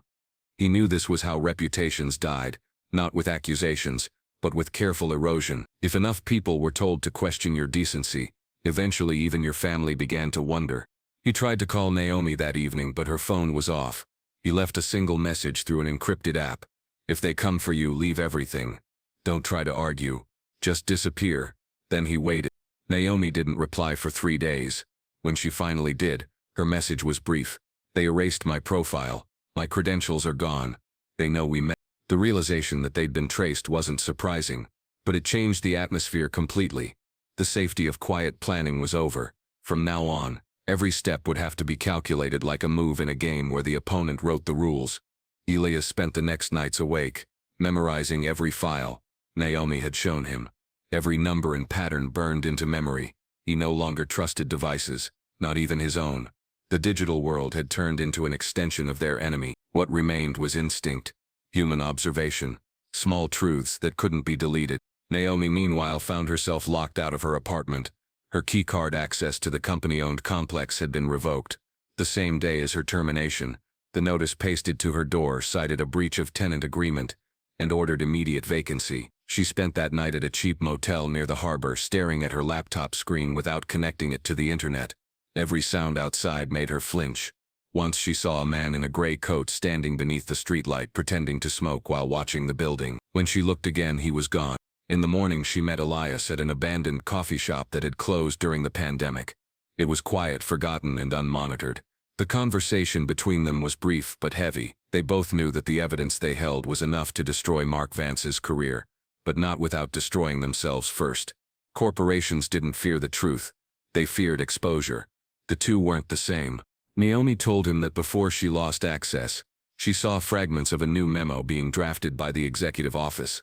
He knew this was how reputations died, not with accusations, but with careful erosion. If enough people were told to question your decency, eventually even your family began to wonder. He tried to call Naomi that evening, but her phone was off. He left a single message through an encrypted app. If they come for you, leave everything. Don't try to argue. Just disappear. Then he waited. Naomi didn't reply for 3 days. When she finally did, her message was brief. They erased my profile. My credentials are gone. They know we met. The realization that they'd been traced wasn't surprising, but it changed the atmosphere completely. The safety of quiet planning was over. From now on, every step would have to be calculated like a move in a game where the opponent wrote the rules. Elias spent the next nights awake, memorizing every file Naomi had shown him. Every number and pattern burned into memory. He no longer trusted devices, not even his own. The digital world had turned into an extension of their enemy. What remained was instinct, human observation, small truths that couldn't be deleted. Naomi, meanwhile, found herself locked out of her apartment. Her keycard access to the company-owned complex had been revoked. The same day as her termination, the notice pasted to her door cited a breach of tenant agreement and ordered immediate vacancy. She spent that night at a cheap motel near the harbor, staring at her laptop screen without connecting it to the internet. Every sound outside made her flinch. Once she saw a man in a gray coat standing beneath the streetlight pretending to smoke while watching the building. When she looked again, he was gone. In the morning, she met Elias at an abandoned coffee shop that had closed during the pandemic. It was quiet, forgotten, and unmonitored. The conversation between them was brief but heavy. They both knew that the evidence they held was enough to destroy Mark Vance's career, but not without destroying themselves first. Corporations didn't fear the truth. They feared exposure. The two weren't the same. Naomi told him that before she lost access, she saw fragments of a new memo being drafted by the executive office.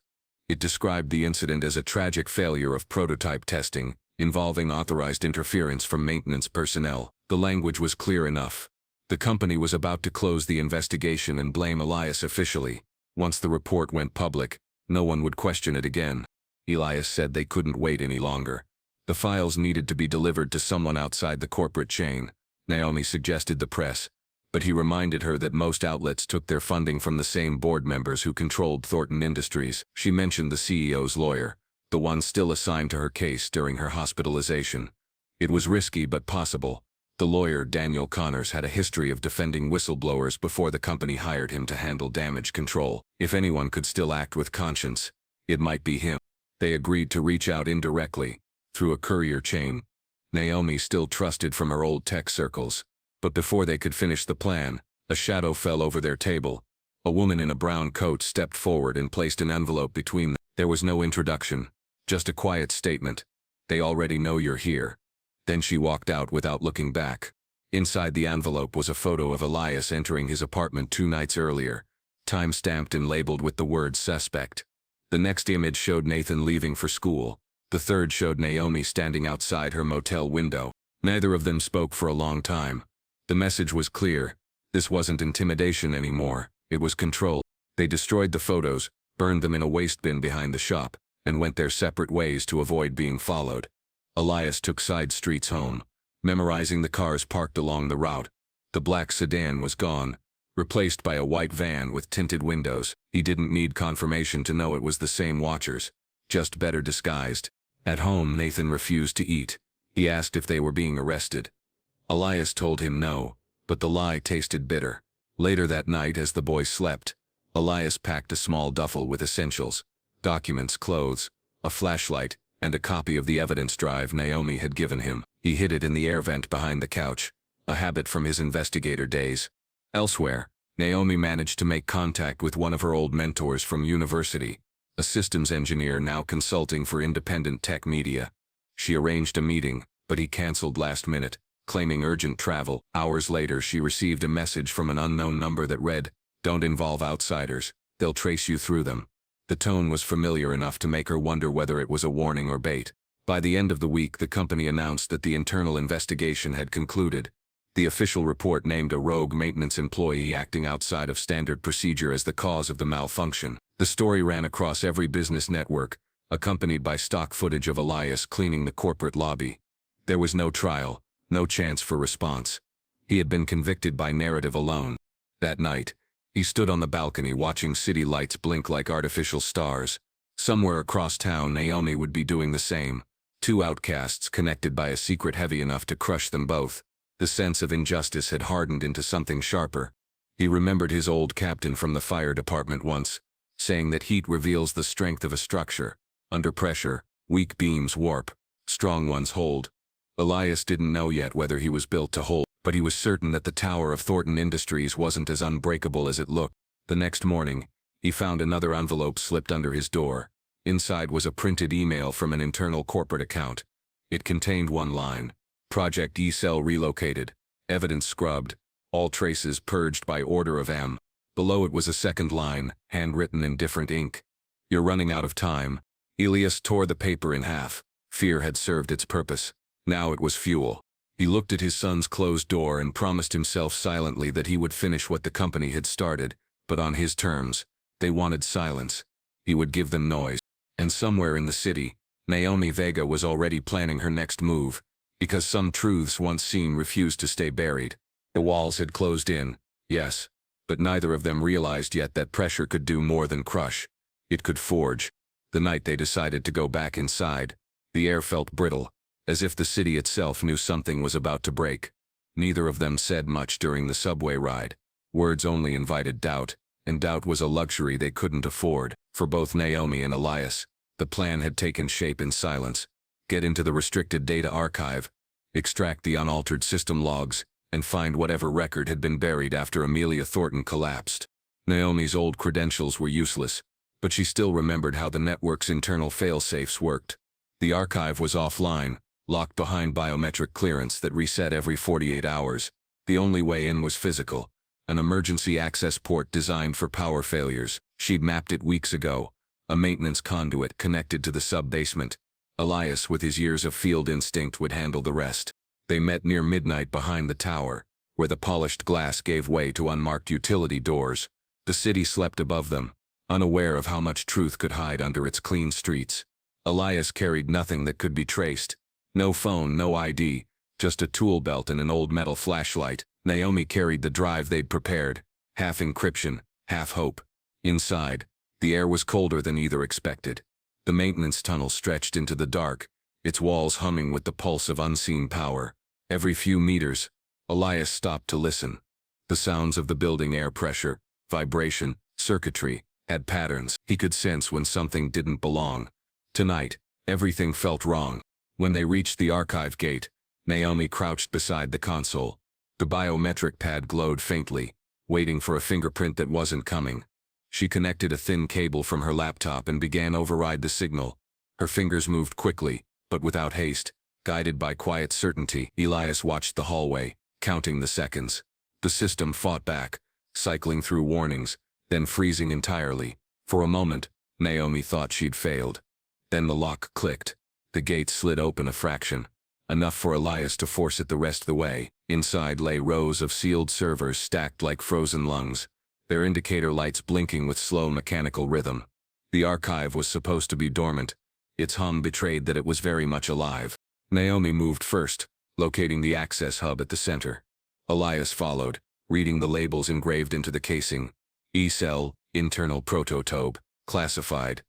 It described the incident as a tragic failure of prototype testing, involving authorized interference from maintenance personnel. The language was clear enough. The company was about to close the investigation and blame Elias officially. Once the report went public, no one would question it again. Elias said they couldn't wait any longer. The files needed to be delivered to someone outside the corporate chain. Naomi suggested the press, but he reminded her that most outlets took their funding from the same board members who controlled Thornton Industries. She mentioned the CEO's lawyer, the one still assigned to her case during her hospitalization. It was risky but possible. The lawyer, Daniel Connors, had a history of defending whistleblowers before the company hired him to handle damage control. If anyone could still act with conscience, it might be him. They agreed to reach out indirectly, through a courier chain. Naomi still trusted from her old tech circles, but before they could finish the plan, a shadow fell over their table. A woman in a brown coat stepped forward and placed an envelope between them. There was no introduction, just a quiet statement. They already know you're here. Then she walked out without looking back. Inside the envelope was a photo of Elias entering his apartment 2 nights earlier, time-stamped and labeled with the word suspect. The next image showed Nathan leaving for school. The third showed Naomi standing outside her motel window. Neither of them spoke for a long time. The message was clear. This wasn't intimidation anymore. It was control. They destroyed the photos, burned them in a waste bin behind the shop, and went their separate ways to avoid being followed. Elias took side streets home, memorizing the cars parked along the route. The black sedan was gone, replaced by a white van with tinted windows. He didn't need confirmation to know it was the same watchers, just better disguised. At home, Nathan refused to eat. He asked if they were being arrested. Elias told him no, but the lie tasted bitter. Later that night, as the boys slept, Elias packed a small duffel with essentials, documents, clothes, a flashlight, and a copy of the evidence drive Naomi had given him. He hid it in the air vent behind the couch, a habit from his investigator days. Elsewhere, Naomi managed to make contact with one of her old mentors from university, a systems engineer now consulting for independent tech media. She arranged a meeting, but he canceled last minute, claiming urgent travel. Hours later, she received a message from an unknown number that read, "Don't involve outsiders, they'll trace you through them." The tone was familiar enough to make her wonder whether it was a warning or bait. By the end of the week, the company announced that the internal investigation had concluded. The official report named a rogue maintenance employee acting outside of standard procedure as the cause of the malfunction. The story ran across every business network, accompanied by stock footage of Elias cleaning the corporate lobby. There was no trial, no chance for response. He had been convicted by narrative alone. That night, he stood on the balcony watching city lights blink like artificial stars. Somewhere across town, Naomi would be doing the same. Two outcasts connected by a secret heavy enough to crush them both. The sense of injustice had hardened into something sharper. He remembered his old captain from the fire department once, saying that heat reveals the strength of a structure. Under pressure, weak beams warp, strong ones hold. Elias didn't know yet whether he was built to hold, but he was certain that the tower of Thornton Industries wasn't as unbreakable as it looked. The next morning, he found another envelope slipped under his door. Inside was a printed email from an internal corporate account. It contained one line: Project E-Cell relocated, evidence scrubbed, all traces purged by order of M. Below it was a second line, handwritten in different ink. "You're running out of time." Elias tore the paper in half. Fear had served its purpose. Now it was fuel. He looked at his son's closed door and promised himself silently that he would finish what the company had started, but on his terms. They wanted silence. He would give them noise. And somewhere in the city, Naomi Vega was already planning her next move, because some truths once seen refused to stay buried. The walls had closed in, yes, but neither of them realized yet that pressure could do more than crush. It could forge. The night they decided to go back inside, the air felt brittle, as if the city itself knew something was about to break. Neither of them said much during the subway ride. Words only invited doubt, and doubt was a luxury they couldn't afford. For both Naomi and Elias, the plan had taken shape in silence. Get into the restricted data archive, extract the unaltered system logs, and find whatever record had been buried after Amelia Thornton collapsed. Naomi's old credentials were useless, but she still remembered how the network's internal fail-safes worked. The archive was offline, locked behind biometric clearance that reset every 48 hours. The only way in was physical, an emergency access port designed for power failures. She'd mapped it weeks ago, a maintenance conduit connected to the sub-basement. Elias, with his years of field instinct, would handle the rest. They met near midnight behind the tower, where the polished glass gave way to unmarked utility doors. The city slept above them, unaware of how much truth could hide under its clean streets. Elias carried nothing that could be traced. No phone, no ID, just a tool belt and an old metal flashlight. Naomi carried the drive they'd prepared, half encryption, half hope. Inside, the air was colder than either expected. The maintenance tunnel stretched into the dark, its walls humming with the pulse of unseen power. Every few meters, Elias stopped to listen. The sounds of the building, air pressure, vibration, circuitry, had patterns. He could sense when something didn't belong. Tonight, everything felt wrong. When they reached the archive gate, Naomi crouched beside the console. The biometric pad glowed faintly, waiting for a fingerprint that wasn't coming. She connected a thin cable from her laptop and began override the signal. Her fingers moved quickly, but without haste, Guided by quiet certainty, Elias watched the hallway, counting the seconds. The system fought back, cycling through warnings, then freezing entirely. For a moment, Naomi thought she'd failed. Then the lock clicked. The gate slid open a fraction, enough for Elias to force it the rest of the way. Inside lay rows of sealed servers stacked like frozen lungs, their indicator lights blinking with slow mechanical rhythm. The archive was supposed to be dormant. Its hum betrayed that it was very much alive. Naomi moved first, locating the access hub at the center. Elias followed, reading the labels engraved into the casing. E-cell, internal prototype, classified.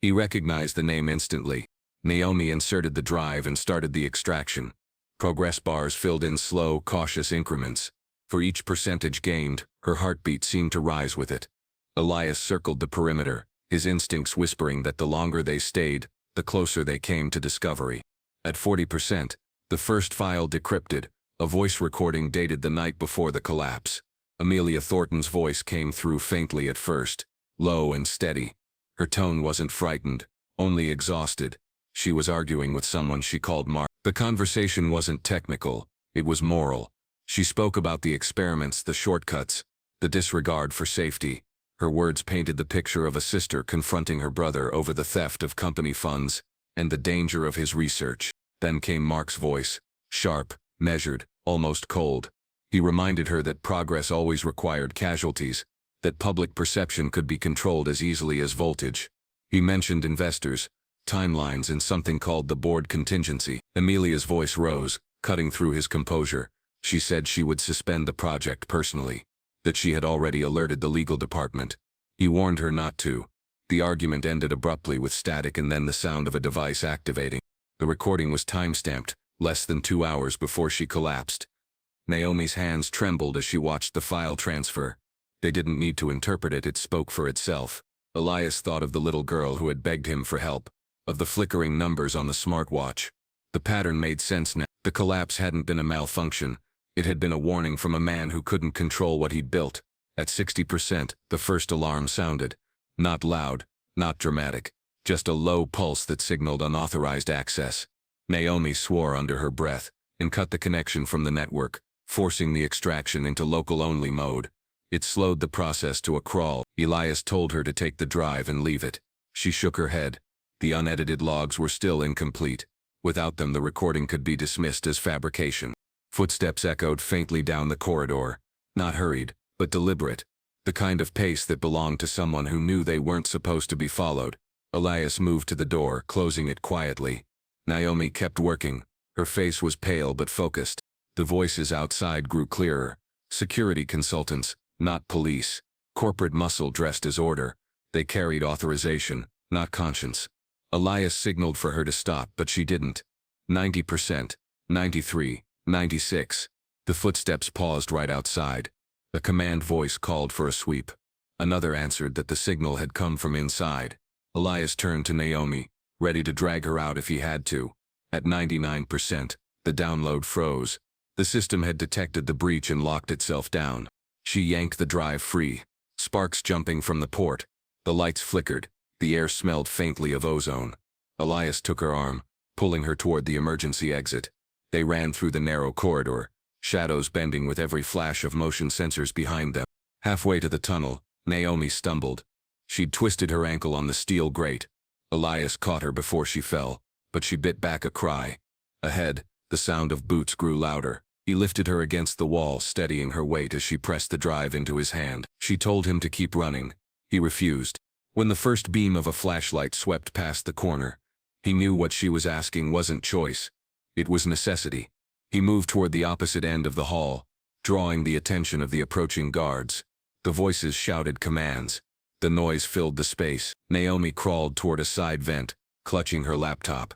He recognized the name instantly. Naomi inserted the drive and started the extraction. Progress bars filled in slow, cautious increments. For each percentage gained, her heartbeat seemed to rise with it. Elias circled the perimeter, his instincts whispering that the longer they stayed, the closer they came to discovery. At 40%, the first file decrypted, a voice recording dated the night before the collapse. Amelia Thornton's voice came through faintly at first, low and steady. Her tone wasn't frightened, only exhausted. She was arguing with someone she called Mark. The conversation wasn't technical, it was moral. She spoke about the experiments, the shortcuts, the disregard for safety. Her words painted the picture of a sister confronting her brother over the theft of company funds and the danger of his research. Then came Mark's voice, sharp, measured, almost cold. He reminded her that progress always required casualties, that public perception could be controlled as easily as voltage. He mentioned investors, timelines, and something called the board contingency. Amelia's voice rose, cutting through his composure. She said she would suspend the project personally, that she had already alerted the legal department. He warned her not to. The argument ended abruptly with static and then the sound of a device activating. The recording was time-stamped, less than 2 hours before she collapsed. Naomi's hands trembled as she watched the file transfer. They didn't need to interpret it, it spoke for itself. Elias thought of the little girl who had begged him for help, of the flickering numbers on the smartwatch. The pattern made sense now. The collapse hadn't been a malfunction. It had been a warning from a man who couldn't control what he'd built. At 60%, the first alarm sounded. Not loud, not dramatic, just a low pulse that signaled unauthorized access. Naomi swore under her breath and cut the connection from the network, forcing the extraction into local-only mode. It slowed the process to a crawl. Elias told her to take the drive and leave it. She shook her head. The unedited logs were still incomplete. Without them, the recording could be dismissed as fabrication. Footsteps echoed faintly down the corridor. Not hurried, but deliberate. The kind of pace that belonged to someone who knew they weren't supposed to be followed. Elias moved to the door, closing it quietly. Naomi kept working. Her face was pale but focused. The voices outside grew clearer. Security consultants, not police. Corporate muscle dressed as order. They carried authorization, not conscience. Elias signaled for her to stop, but she didn't. 90%, 93, 96. The footsteps paused right outside. A command voice called for a sweep. Another answered that the signal had come from inside. Elias turned to Naomi, ready to drag her out if he had to. At 99%, the download froze. The system had detected the breach and locked itself down. She yanked the drive free, sparks jumping from the port. The lights flickered. The air smelled faintly of ozone. Elias took her arm, pulling her toward the emergency exit. They ran through the narrow corridor, shadows bending with every flash of motion sensors behind them. Halfway to the tunnel, Naomi stumbled. She'd twisted her ankle on the steel grate. Elias caught her before she fell, but she bit back a cry. Ahead, the sound of boots grew louder. He lifted her against the wall, steadying her weight as she pressed the drive into his hand. She told him to keep running. He refused. When the first beam of a flashlight swept past the corner, he knew what she was asking wasn't choice. It was necessity. He moved toward the opposite end of the hall, drawing the attention of the approaching guards. The voices shouted commands. The noise filled the space. Naomi crawled toward a side vent, clutching her laptop.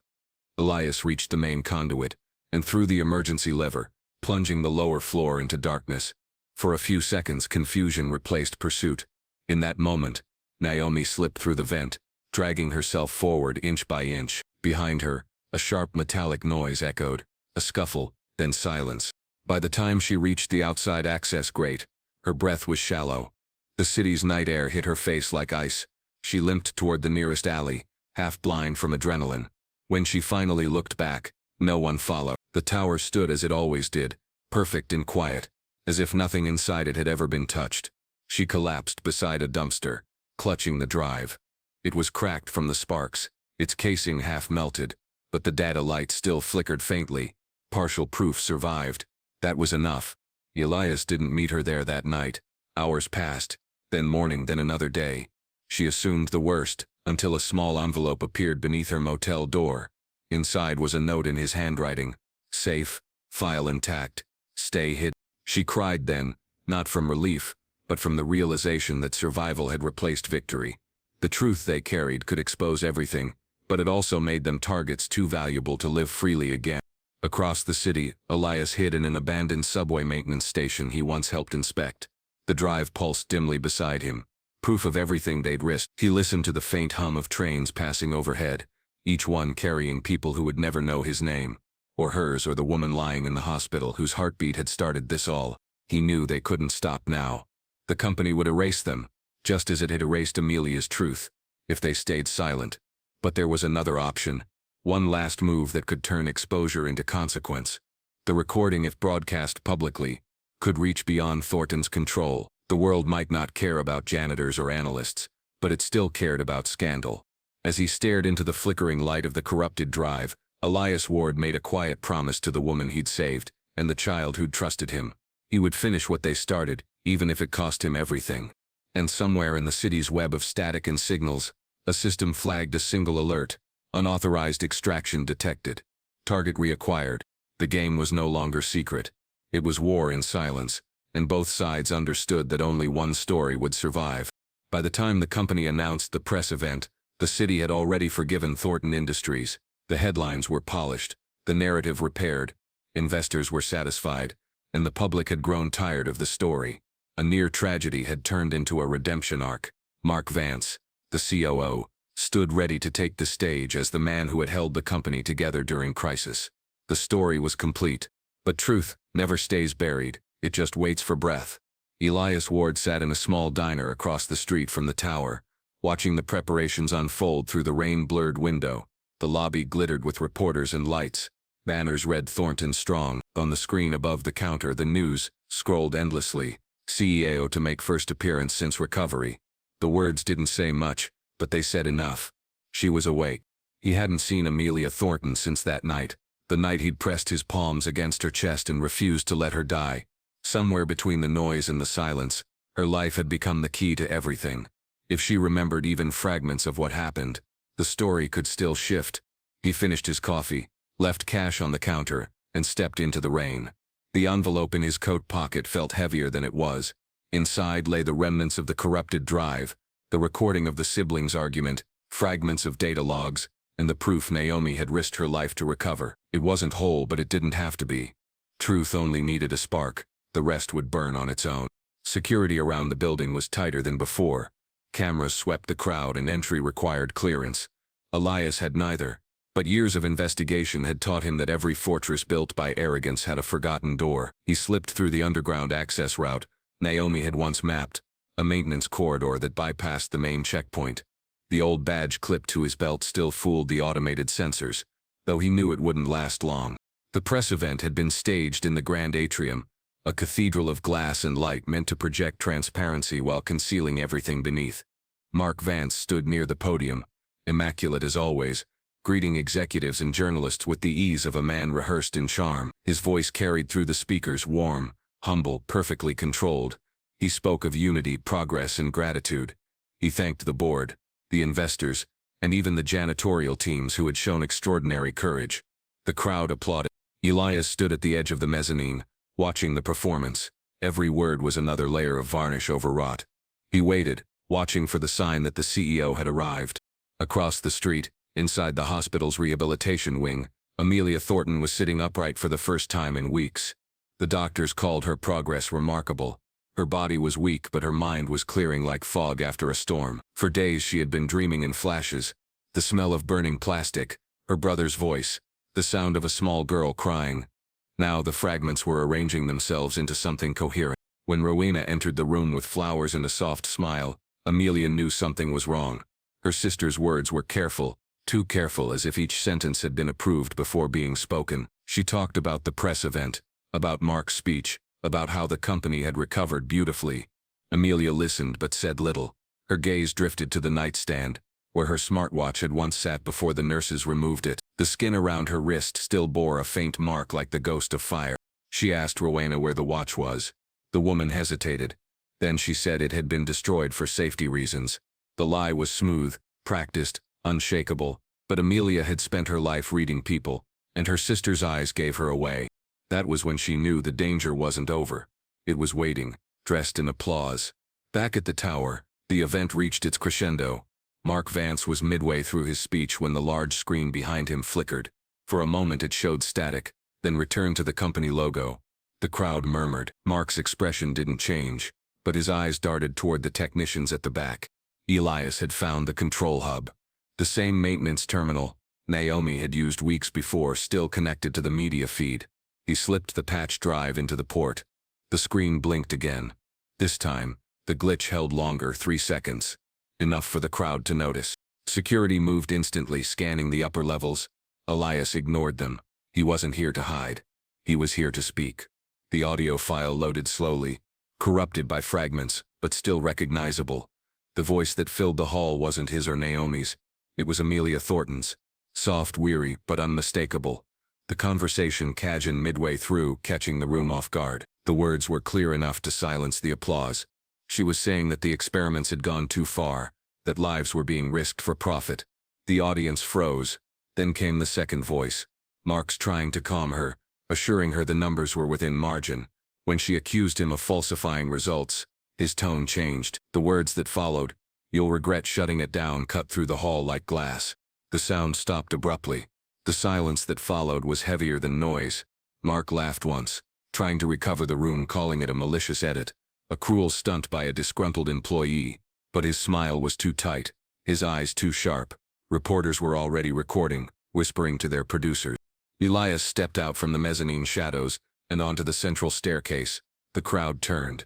Elias reached the main conduit and threw the emergency lever, plunging the lower floor into darkness. For a few seconds, confusion replaced pursuit. In that moment, Naomi slipped through the vent, dragging herself forward inch by inch. Behind her, a sharp metallic noise echoed, a scuffle, then silence. By the time she reached the outside access grate, her breath was shallow. The city's night air hit her face like ice. She limped toward the nearest alley, half blind from adrenaline. When she finally looked back, No one followed. The tower stood as it always did, perfect and quiet, as if nothing inside it had ever been touched. She collapsed beside a dumpster, clutching the drive. It was cracked from the sparks, its casing half melted, but the data light still flickered faintly. Partial proof survived. That was enough. Elias didn't meet her there that night. Hours passed, then morning, then another day. She assumed the worst, until a small envelope appeared beneath her motel door. Inside was a note in his handwriting. Safe, file intact, stay hidden. She cried then, not from relief, but from the realization that survival had replaced victory. The truth they carried could expose everything, but it also made them targets too valuable to live freely again. Across the city, Elias hid in an abandoned subway maintenance station he once helped inspect. The drive pulsed dimly beside him, proof of everything they'd risked. He listened to the faint hum of trains passing overhead, each one carrying people who would never know his name, or hers, or the woman lying in the hospital whose heartbeat had started this all. He knew they couldn't stop now. The company would erase them, just as it had erased Amelia's truth, if they stayed silent. But there was another option, one last move that could turn exposure into consequence. The recording, if broadcast publicly, could reach beyond Thornton's control. The world might not care about janitors or analysts, but it still cared about scandal. As he stared into the flickering light of the corrupted drive, Elias Ward made a quiet promise to the woman he'd saved, and the child who'd trusted him. He would finish what they started, even if it cost him everything. And somewhere in the city's web of static and signals, a system flagged a single alert. Unauthorized extraction detected. Target reacquired. The game was no longer secret. It was war in silence, and both sides understood that only one story would survive. By the time the company announced the press event, the city had already forgiven Thornton Industries. The headlines were polished, the narrative repaired, investors were satisfied, and the public had grown tired of the story. A near tragedy had turned into a redemption arc. Mark Vance, the COO, stood ready to take the stage as the man who had held the company together during crisis. The story was complete, but truth never stays buried, it just waits for breath. Elias Ward sat in a small diner across the street from the tower, watching the preparations unfold through the rain-blurred window. The lobby glittered with reporters and lights. Banners read Thornton Strong. On the screen above the counter, the news scrolled endlessly. CEO to make first appearance since recovery. The words didn't say much, but they said enough. She was awake. He hadn't seen Amelia Thornton since that night, the night he'd pressed his palms against her chest and refused to let her die. Somewhere between the noise and the silence, her life had become the key to everything. If she remembered even fragments of what happened, the story could still shift. He finished his coffee, left cash on the counter, and stepped into the rain. The envelope in his coat pocket felt heavier than it was. Inside lay the remnants of the corrupted drive, the recording of the siblings' argument, fragments of data logs, and the proof Naomi had risked her life to recover. It wasn't whole, but it didn't have to be. Truth only needed a spark. The rest would burn on its own. Security around the building was tighter than before. Cameras swept the crowd and entry required clearance. Elias had neither, but years of investigation had taught him that every fortress built by arrogance had a forgotten door. He slipped through the underground access route Naomi had once mapped, a maintenance corridor that bypassed the main checkpoint. The old badge clipped to his belt still fooled the automated sensors, though he knew it wouldn't last long. The press event had been staged in the grand atrium, a cathedral of glass and light meant to project transparency while concealing everything beneath. Mark Vance stood near the podium, immaculate as always, greeting executives and journalists with the ease of a man rehearsed in charm. His voice carried through the speakers, warm, humble, perfectly controlled. He spoke of unity, progress, and gratitude. He thanked the board, the investors, and even the janitorial teams who had shown extraordinary courage. The crowd applauded. Elias stood at the edge of the mezzanine, watching the performance. Every word was another layer of varnish overwrought. He waited, watching for the sign that the CEO had arrived. Across the street, inside the hospital's rehabilitation wing, Amelia Thornton was sitting upright for the first time in weeks. The doctors called her progress remarkable. Her body was weak, but her mind was clearing like fog after a storm. For days she had been dreaming in flashes. The smell of burning plastic, her brother's voice, the sound of a small girl crying. Now the fragments were arranging themselves into something coherent. When Rowena entered the room with flowers and a soft smile, Amelia knew something was wrong. Her sister's words were careful, too careful, as if each sentence had been approved before being spoken. She talked about the press event, about Mark's speech, about how the company had recovered beautifully. Amelia listened but said little. Her gaze drifted to the nightstand, where her smartwatch had once sat before the nurses removed it. The skin around her wrist still bore a faint mark like the ghost of fire. She asked Rowena where the watch was. The woman hesitated. Then she said it had been destroyed for safety reasons. The lie was smooth, practiced, unshakable, but Amelia had spent her life reading people, and her sister's eyes gave her away. That was when she knew the danger wasn't over. It was waiting, dressed in applause. Back at the tower, the event reached its crescendo. Mark Vance was midway through his speech when the large screen behind him flickered. For a moment it showed static, then returned to the company logo. The crowd murmured. Mark's expression didn't change, but his eyes darted toward the technicians at the back. Elias had found the control hub. The same maintenance terminal Naomi had used weeks before, still connected to the media feed. He slipped the patch drive into the port. The screen blinked again. This time, the glitch held longer, 3 seconds. Enough for the crowd to notice. Security moved instantly, scanning the upper levels. Elias ignored them. He wasn't here to hide. He was here to speak. The audio file loaded slowly, corrupted by fragments, but still recognizable. The voice that filled the hall wasn't his or Naomi's. It was Amelia Thornton's. Soft, weary, but unmistakable. The conversation casual midway through, catching the room off guard. The words were clear enough to silence the applause. She was saying that the experiments had gone too far, that lives were being risked for profit. The audience froze. Then came the second voice. Mark's trying to calm her, assuring her the numbers were within margin. When she accused him of falsifying results, his tone changed. The words that followed, "You'll regret shutting it down," cut through the hall like glass. The sound stopped abruptly. The silence that followed was heavier than noise. Mark laughed once, trying to recover the room, calling it a malicious edit, a cruel stunt by a disgruntled employee. But his smile was too tight, his eyes too sharp. Reporters were already recording, whispering to their producers. Elias stepped out from the mezzanine shadows and onto the central staircase. The crowd turned.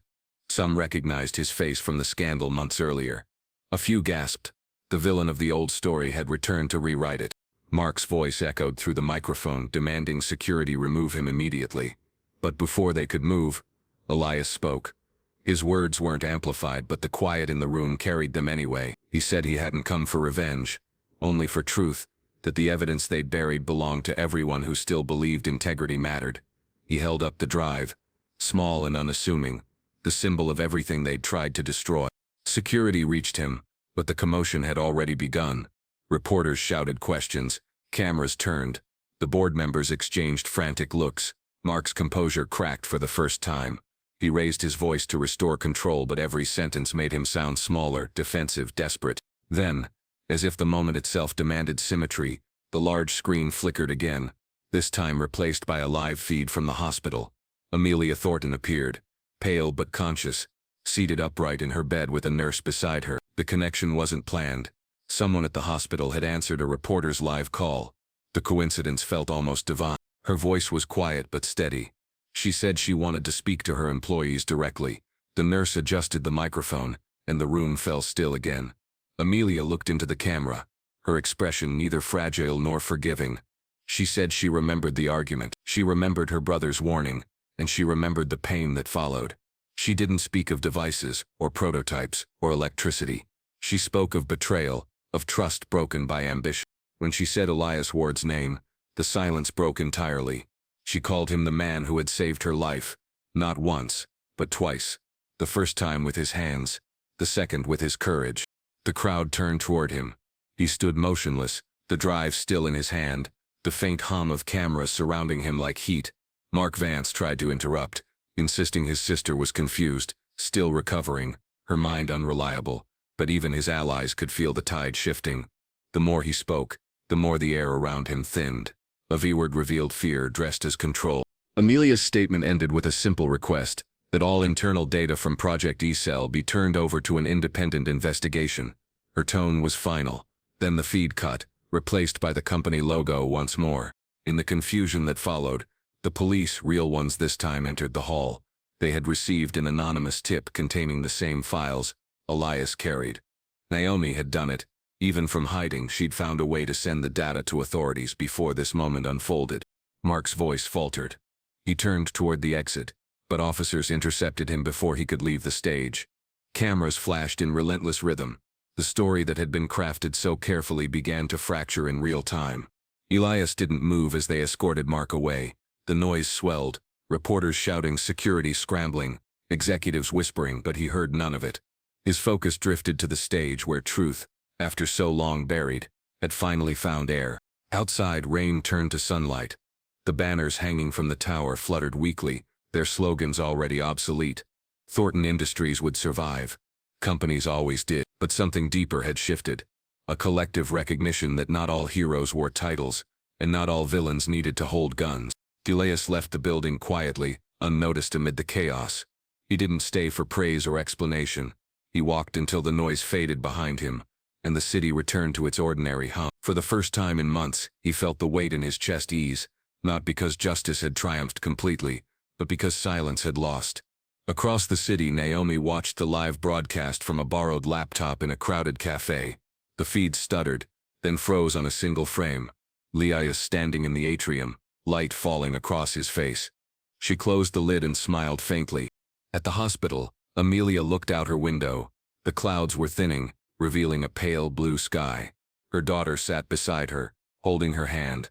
Some recognized his face from the scandal months earlier. A few gasped. The villain of the old story had returned to rewrite it. Mark's voice echoed through the microphone, demanding security remove him immediately. But before they could move, Elias spoke. His words weren't amplified, but the quiet in the room carried them anyway. He said he hadn't come for revenge, only for truth, that the evidence they'd buried belonged to everyone who still believed integrity mattered. He held up the drive, small and unassuming, the symbol of everything they'd tried to destroy. Security reached him, but the commotion had already begun. Reporters shouted questions, cameras turned, the board members exchanged frantic looks. Mark's composure cracked for the first time. He raised his voice to restore control, but every sentence made him sound smaller, defensive, desperate. Then, as if the moment itself demanded symmetry, the large screen flickered again, this time replaced by a live feed from the hospital. Amelia Thornton appeared, pale but conscious, seated upright in her bed with a nurse beside her. The connection wasn't planned. Someone at the hospital had answered a reporter's live call. The coincidence felt almost divine. Her voice was quiet but steady. She said she wanted to speak to her employees directly. The nurse adjusted the microphone, and the room fell still again. Amelia looked into the camera, her expression neither fragile nor forgiving. She said she remembered the argument. She remembered her brother's warning, and she remembered the pain that followed. She didn't speak of devices, or prototypes, or electricity. She spoke of betrayal, of trust broken by ambition. When she said Elias Ward's name, the silence broke entirely. She called him the man who had saved her life, not once, but twice. The first time with his hands, the second with his courage. The crowd turned toward him. He stood motionless, the drive still in his hand, the faint hum of cameras surrounding him like heat. Mark Vance tried to interrupt, insisting his sister was confused, still recovering, her mind unreliable, but even his allies could feel the tide shifting. The more he spoke, the more the air around him thinned. A V-word revealed fear dressed as control. Amelia's statement ended with a simple request, that all internal data from Project E-Cell be turned over to an independent investigation. Her tone was final. Then the feed cut, replaced by the company logo once more. In the confusion that followed, the police, real ones this time, entered the hall. They had received an anonymous tip containing the same files Elias carried. Naomi had done it, Even from hiding, she'd found a way to send the data to authorities before this moment unfolded. Mark's voice faltered. He turned toward the exit, but officers intercepted him before he could leave the stage. Cameras flashed in relentless rhythm. The story that had been crafted so carefully began to fracture in real time. Elias didn't move as they escorted Mark away. The noise swelled, reporters shouting, security scrambling, executives whispering, but he heard none of it. His focus drifted to the stage where truth, after so long buried, had finally found air. Outside, rain turned to sunlight. The banners hanging from the tower fluttered weakly, their slogans already obsolete. Thornton Industries would survive. Companies always did, but something deeper had shifted. A collective recognition that not all heroes wore titles, and not all villains needed to hold guns. Elias left the building quietly, unnoticed amid the chaos. He didn't stay for praise or explanation. He walked until the noise faded behind him, and the city returned to its ordinary hum. For the first time in months, he felt the weight in his chest ease, not because justice had triumphed completely, but because silence had lost. Across the city, Naomi watched the live broadcast from a borrowed laptop in a crowded cafe. The feed stuttered, then froze on a single frame. Elias standing in the atrium, light falling across his face. She closed the lid and smiled faintly. At the hospital, Amelia looked out her window. The clouds were thinning, revealing a pale blue sky. Her daughter sat beside her, holding her hand.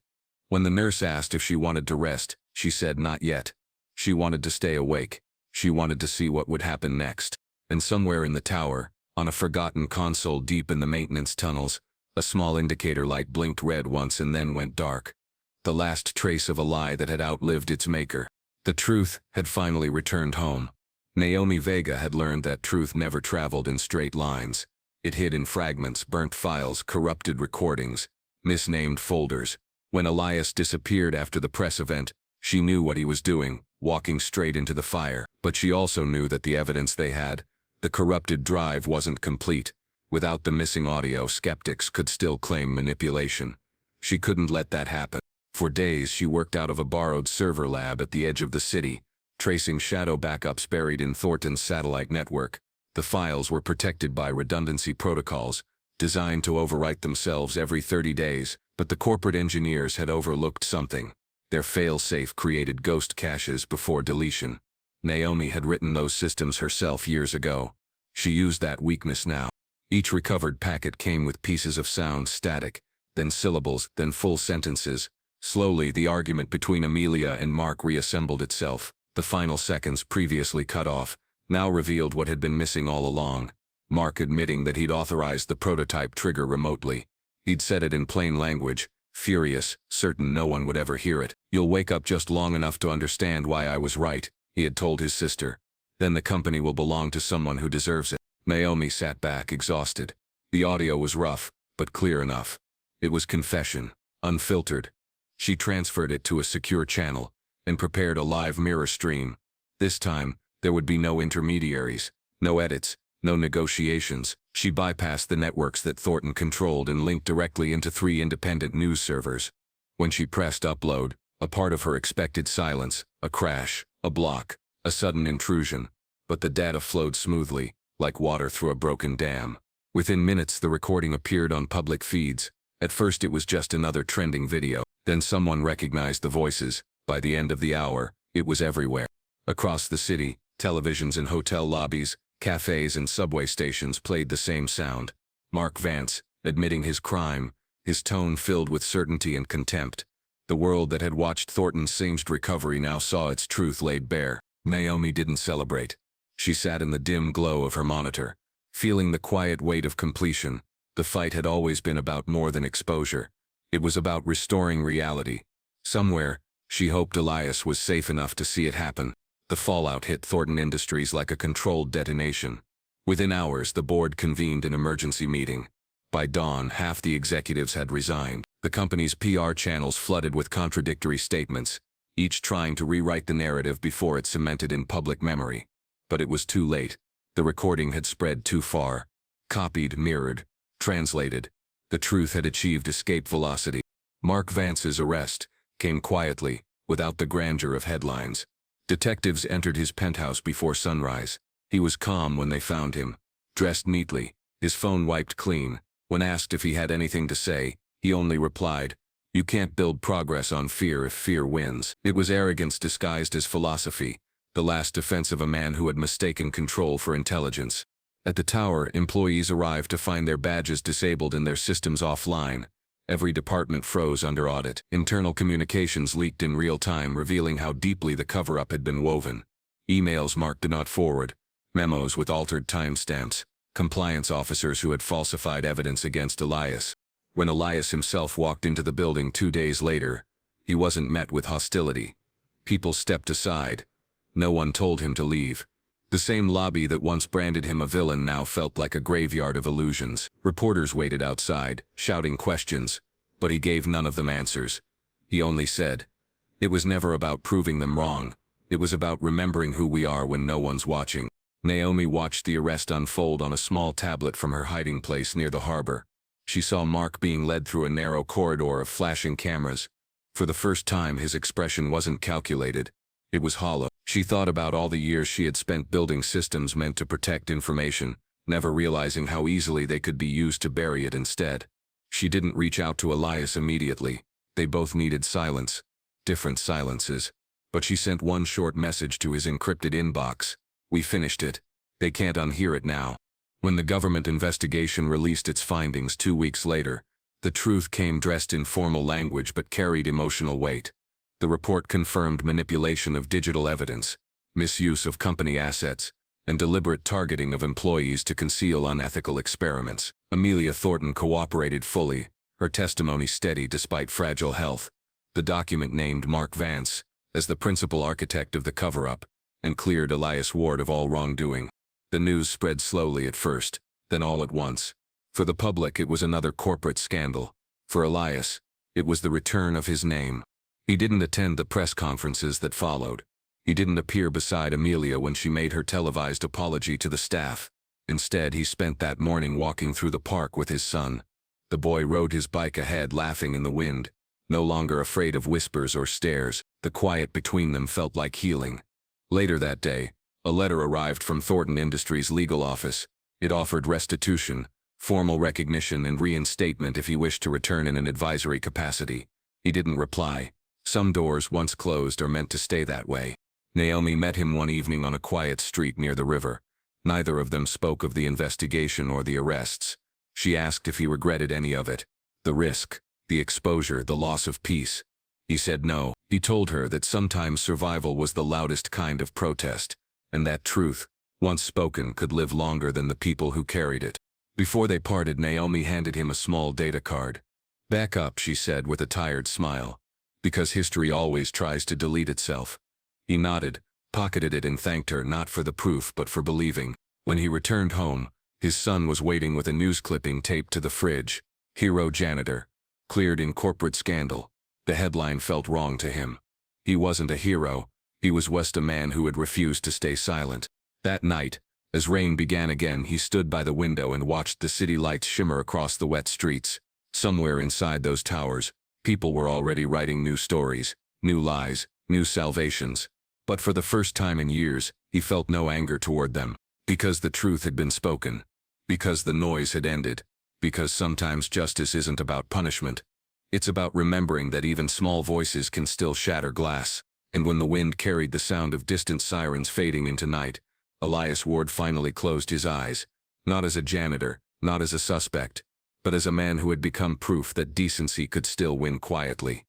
When the nurse asked if she wanted to rest, she said not yet. She wanted to stay awake. She wanted to see what would happen next. And somewhere in the tower, on a forgotten console deep in the maintenance tunnels, a small indicator light blinked red once and then went dark. The last trace of a lie that had outlived its maker. The truth had finally returned home. Naomi Vega had learned that truth never traveled in straight lines. It hid in fragments, burnt files, corrupted recordings, misnamed folders. When Elias disappeared after the press event, she knew what he was doing, walking straight into the fire. But she also knew that the evidence they had, the corrupted drive, wasn't complete. Without the missing audio, skeptics could still claim manipulation. She couldn't let that happen. For days she worked out of a borrowed server lab at the edge of the city, tracing shadow backups buried in Thornton's satellite network. The files were protected by redundancy protocols, designed to overwrite themselves every 30 days, but the corporate engineers had overlooked something. Their fail-safe created ghost caches before deletion. Naomi had written those systems herself years ago. She used that weakness now. Each recovered packet came with pieces of sound static, then syllables, then full sentences. Slowly, the argument between Amelia and Mark reassembled itself. The final seconds, previously cut off, now revealed what had been missing all along. Mark admitting that he'd authorized the prototype trigger remotely. He'd said it in plain language, furious, certain no one would ever hear it. "You'll wake up just long enough to understand why I was right," he had told his sister. "Then the company will belong to someone who deserves it." Naomi sat back, exhausted. The audio was rough, but clear enough. It was confession, unfiltered. She transferred it to a secure channel and prepared a live mirror stream. This time, there would be no intermediaries, no edits, no negotiations. She bypassed the networks that Thornton controlled and linked directly into 3 independent news servers. When she pressed upload, a part of her expected silence, a crash, a block, a sudden intrusion. But the data flowed smoothly, like water through a broken dam. Within minutes, the recording appeared on public feeds. At first it was just another trending video. Then someone recognized the voices. By the end of the hour, it was everywhere. Across the city, televisions in hotel lobbies, cafes and subway stations played the same sound. Mark Vance, admitting his crime, his tone filled with certainty and contempt. The world that had watched Thornton's singed recovery now saw its truth laid bare. Naomi didn't celebrate. She sat in the dim glow of her monitor, feeling the quiet weight of completion. The fight had always been about more than exposure. It was about restoring reality. Somewhere, she hoped Elias was safe enough to see it happen. The fallout hit Thornton Industries like a controlled detonation. Within hours, the board convened an emergency meeting. By dawn, half the executives had resigned. The company's PR channels flooded with contradictory statements, each trying to rewrite the narrative before it cemented in public memory. But it was too late. The recording had spread too far. Copied, mirrored, translated. The truth had achieved escape velocity. Mark Vance's arrest came quietly, without the grandeur of headlines. Detectives entered his penthouse before sunrise. He was calm when they found him, dressed neatly, his phone wiped clean, When asked if he had anything to say, he only replied, "You can't build progress on fear if fear wins." It was arrogance disguised as philosophy, the last defense of a man who had mistaken control for intelligence. At the tower, employees arrived to find their badges disabled and their systems offline. Every department froze under audit. Internal communications leaked in real time, revealing how deeply the cover-up had been woven. Emails marked "Do Not Forward," memos with altered timestamps, compliance officers who had falsified evidence against Elias. When Elias himself walked into the building 2 days later, he wasn't met with hostility. People stepped aside. No one told him to leave. The same lobby that once branded him a villain now felt like a graveyard of illusions. Reporters waited outside, shouting questions, but he gave none of them answers. He only said, "It was never about proving them wrong. It was about remembering who we are when no one's watching." Naomi watched the arrest unfold on a small tablet from her hiding place near the harbor. She saw Mark being led through a narrow corridor of flashing cameras. For the first time, his expression wasn't calculated. It was hollow. She thought about all the years she had spent building systems meant to protect information, never realizing how easily they could be used to bury it instead. She didn't reach out to Elias immediately. They both needed silence. Different silences. But she sent one short message to his encrypted inbox. "We finished it. They can't unhear it now." When the government investigation released its findings 2 weeks later, the truth came dressed in formal language but carried emotional weight. The report confirmed manipulation of digital evidence, misuse of company assets, and deliberate targeting of employees to conceal unethical experiments. Amelia Thornton cooperated fully, her testimony steady despite fragile health. The document named Mark Vance as the principal architect of the cover-up and cleared Elias Ward of all wrongdoing. The news spread slowly at first, then all at once. For the public, it was another corporate scandal. For Elias, it was the return of his name. He didn't attend the press conferences that followed. He didn't appear beside Amelia when she made her televised apology to the staff. Instead, he spent that morning walking through the park with his son. The boy rode his bike ahead, laughing in the wind, no longer afraid of whispers or stares. The quiet between them felt like healing. Later that day, a letter arrived from Thornton Industries' legal office. It offered restitution, formal recognition, and reinstatement if he wished to return in an advisory capacity. He didn't reply. Some doors, once closed, are meant to stay that way. Naomi met him one evening on a quiet street near the river. Neither of them spoke of the investigation or the arrests. She asked if he regretted any of it. The risk, the exposure, the loss of peace. He said no. He told her that sometimes survival was the loudest kind of protest, and that truth, once spoken, could live longer than the people who carried it. Before they parted, Naomi handed him a small data card. "Back up," she said with a tired smile, "because history always tries to delete itself." He nodded, pocketed it, and thanked her not for the proof but for believing. When he returned home, his son was waiting with a news clipping taped to the fridge. "Hero Janitor. Cleared in corporate scandal." The headline felt wrong to him. He wasn't a hero. He was just a man who had refused to stay silent. That night, as rain began again, he stood by the window and watched the city lights shimmer across the wet streets. Somewhere inside those towers, people were already writing new stories, new lies, new salvations. But for the first time in years, he felt no anger toward them. Because the truth had been spoken. Because the noise had ended. Because sometimes justice isn't about punishment. It's about remembering that even small voices can still shatter glass. And when the wind carried the sound of distant sirens fading into night, Elias Ward finally closed his eyes. Not as a janitor, not as a suspect, but as a man who had become proof that decency could still win quietly.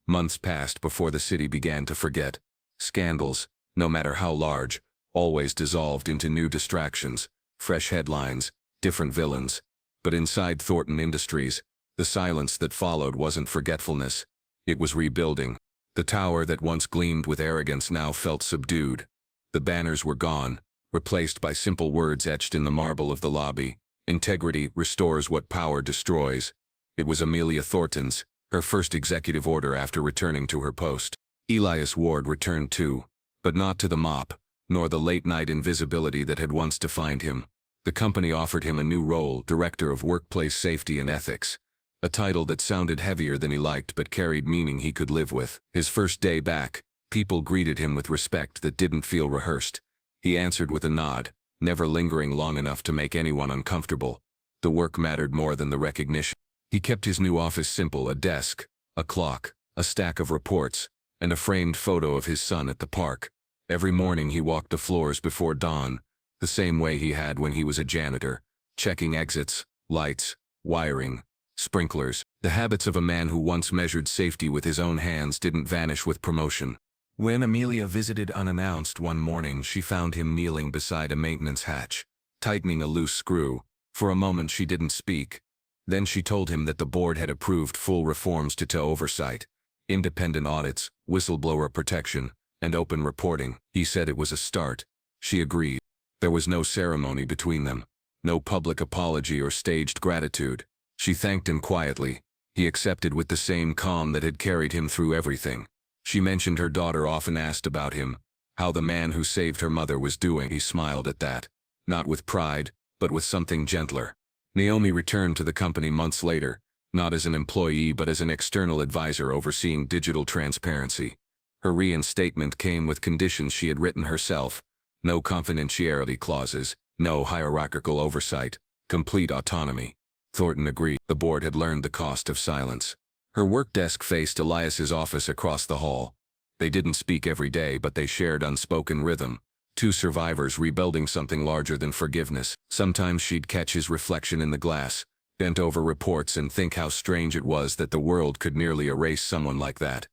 Months passed before the city began to forget. Scandals, no matter how large, always dissolved into new distractions, fresh headlines, different villains. But inside Thornton Industries, the silence that followed wasn't forgetfulness. It was rebuilding. The tower that once gleamed with arrogance now felt subdued. The banners were gone, replaced by simple words etched in the marble of the lobby. "Integrity restores what power destroys." It was Amelia Thornton's, her first executive order after returning to her post. Elias Ward returned too, but not to the mop, nor the late-night invisibility that had once defined him. The company offered him a new role, Director of Workplace Safety and Ethics. A title that sounded heavier than he liked but carried meaning he could live with. His first day back, people greeted him with respect that didn't feel rehearsed. He answered with a nod, never lingering long enough to make anyone uncomfortable. The work mattered more than the recognition. He kept his new office simple: a desk, a clock, a stack of reports, and a framed photo of his son at the park. Every morning he walked the floors before dawn, the same way he had when he was a janitor, checking exits, lights, wiring, sprinklers. The habits of a man who once measured safety with his own hands didn't vanish with promotion. When Amelia visited unannounced one morning, she found him kneeling beside a maintenance hatch, tightening a loose screw. For a moment she didn't speak. Then she told him that the board had approved full reforms to oversight, independent audits, whistleblower protection, and open reporting. He said it was a start. She agreed. There was no ceremony between them, no public apology or staged gratitude. She thanked him quietly. He accepted with the same calm that had carried him through everything. She mentioned her daughter often asked about him, how the man who saved her mother was doing. He smiled at that, not with pride, but with something gentler. Naomi returned to the company months later, not as an employee but as an external advisor overseeing digital transparency. Her reinstatement came with conditions she had written herself: no confidentiality clauses, no hierarchical oversight, complete autonomy. Thornton agreed. The board had learned the cost of silence. Her work desk faced Elias's office across the hall. They didn't speak every day, but they shared unspoken rhythm. Two survivors rebuilding something larger than forgiveness. Sometimes she'd catch his reflection in the glass, bent over reports, and think how strange it was that the world could nearly erase someone like that.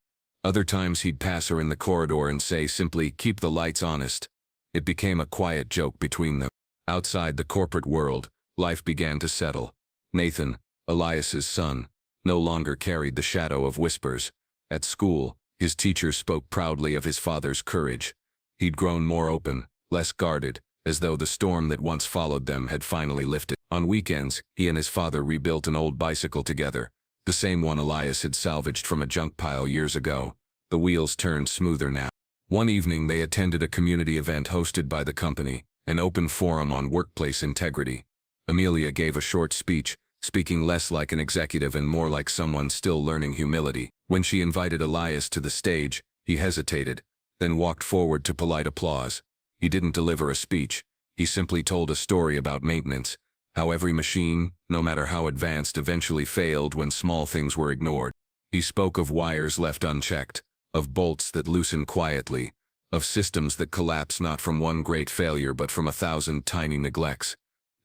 Other times he'd pass her in the corridor and say simply, "Keep the lights honest." It became a quiet joke between them. Outside the corporate world, life began to settle. Nathan, Elias's son, no longer carried the shadow of whispers. At school, his teachers spoke proudly of his father's courage. He'd grown more open, less guarded, as though the storm that once followed them had finally lifted. On weekends, he and his father rebuilt an old bicycle together, the same one Elias had salvaged from a junk pile years ago. The wheels turned smoother now. One evening they attended a community event hosted by the company, an open forum on workplace integrity. Amelia gave a short speech, speaking less like an executive and more like someone still learning humility. When she invited Elias to the stage, he hesitated, then walked forward to polite applause. He didn't deliver a speech. He simply told a story about maintenance, how every machine, no matter how advanced, eventually failed when small things were ignored. He spoke of wires left unchecked, of bolts that loosen quietly, of systems that collapse not from one great failure but from 1,000 tiny neglects.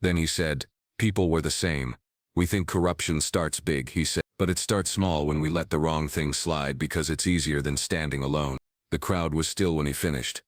Then he said, "People were the same. We think corruption starts big," he said, "but it starts small when we let the wrong thing slide because it's easier than standing alone." The crowd was still when he finished.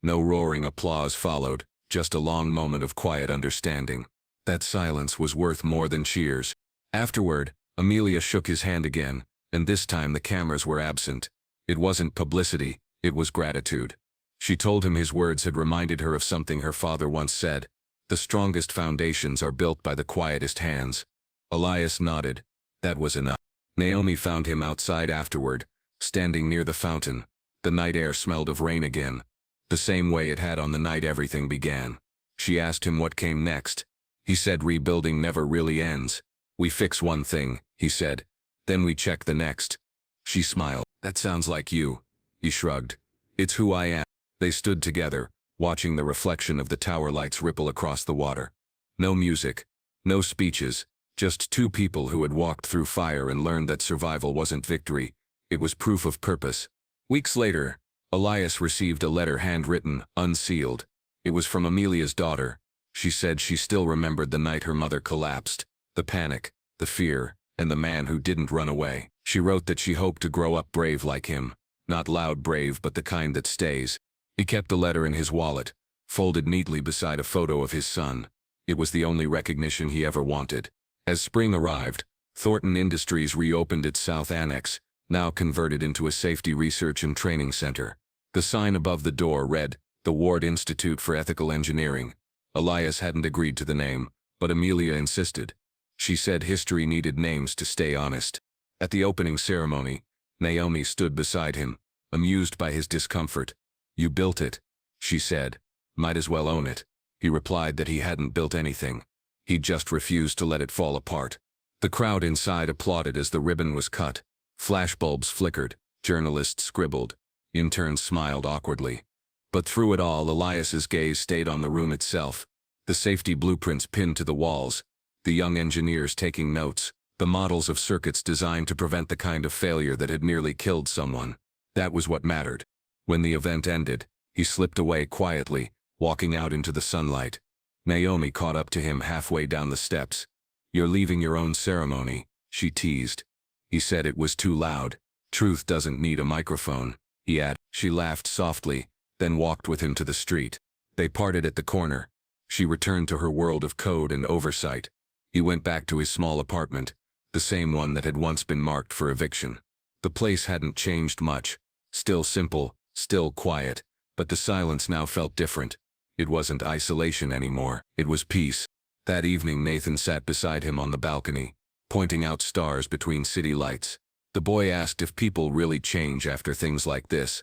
No roaring applause followed, just a long moment of quiet understanding. That silence was worth more than cheers. Afterward, Amelia shook his hand again, and this time the cameras were absent. It wasn't publicity, it was gratitude. She told him his words had reminded her of something her father once said: "The strongest foundations are built by the quietest hands." Elias nodded. That was enough. Naomi found him outside afterward, standing near the fountain. The night air smelled of rain again, the same way it had on the night everything began. She asked him what came next. He said rebuilding never really ends. "We fix one thing," he said, "then we check the next." She smiled. "That sounds like you." He shrugged. "It's who I am." They stood together, watching the reflection of the tower lights ripple across the water. No music, no speeches, just two people who had walked through fire and learned that survival wasn't victory, it was proof of purpose. Weeks later, Elias received a letter handwritten, unsealed. It was from Amelia's daughter. She said she still remembered the night her mother collapsed, the panic, the fear, and the man who didn't run away. She wrote that she hoped to grow up brave like him, not loud brave but the kind that stays. He kept the letter in his wallet, folded neatly beside a photo of his son. It was the only recognition he ever wanted. As spring arrived, Thornton Industries reopened its South Annex, now converted into a safety research and training center. The sign above the door read, "The Ward Institute for Ethical Engineering." Elias hadn't agreed to the name, but Amelia insisted. She said history needed names to stay honest. At the opening ceremony, Naomi stood beside him, amused by his discomfort. "You built it," she said. "Might as well own it." He replied that he hadn't built anything. He just refused to let it fall apart. The crowd inside applauded as the ribbon was cut. Flashbulbs flickered, journalists scribbled, interns smiled awkwardly. But through it all, Elias's gaze stayed on the room itself, the safety blueprints pinned to the walls, The young engineers taking notes, the models of circuits designed to prevent the kind of failure that had nearly killed someone. That was what mattered. When the event ended, he slipped away quietly, walking out into the sunlight. Naomi caught up to him halfway down the steps. "You're leaving your own ceremony," she teased. He said it was too loud. "Truth doesn't need a microphone," he added. She laughed softly, then walked with him to the street. They parted at the corner. She returned to her world of code and oversight. He went back to his small apartment, the same one that had once been marked for eviction. The place hadn't changed much. Still simple, still quiet, but the silence now felt different. It wasn't isolation anymore, it was peace. That evening Nathan sat beside him on the balcony, pointing out stars between city lights. The boy asked if people really change after things like this.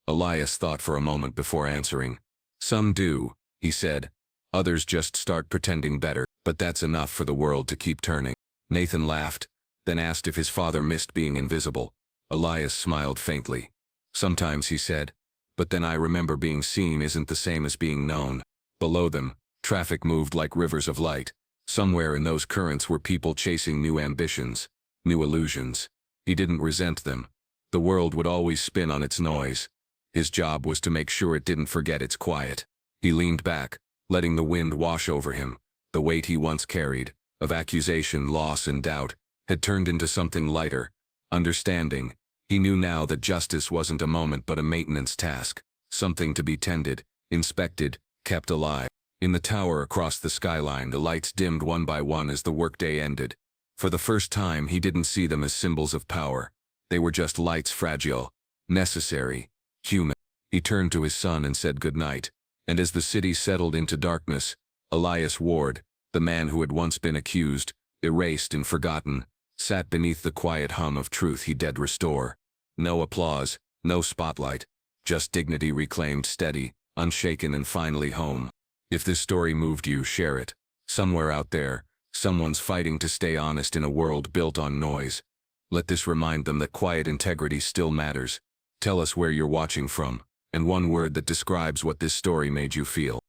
Elias thought for a moment before answering. "Some do," he said. "Others just start pretending better, but that's enough for the world to keep turning." Nathan laughed, then asked if his father missed being invisible. Elias smiled faintly. "Sometimes," he said, "but then I remember being seen isn't the same as being known." Below them, traffic moved like rivers of light. Somewhere in those currents were people chasing new ambitions, new illusions. He didn't resent them. The world would always spin on its noise. His job was to make sure it didn't forget its quiet. He leaned back, letting the wind wash over him. The weight he once carried, of accusation, loss, and doubt, had turned into something lighter. Understanding. He knew now that justice wasn't a moment but a maintenance task, something to be tended, inspected, kept alive. In the tower across the skyline, the lights dimmed one by one as the workday ended. For the first time, he didn't see them as symbols of power. They were just lights, fragile, necessary, human. He turned to his son and said goodnight. And as the city settled into darkness, Elias Ward, the man who had once been accused, erased and forgotten, sat beneath the quiet hum of truth he'd restore. No applause, no spotlight, just dignity reclaimed, steady, unshaken, and finally home. If this story moved you, share it. Somewhere out there, someone's fighting to stay honest in a world built on noise. Let this remind them that quiet integrity still matters. Tell us where you're watching from, and one word that describes what this story made you feel.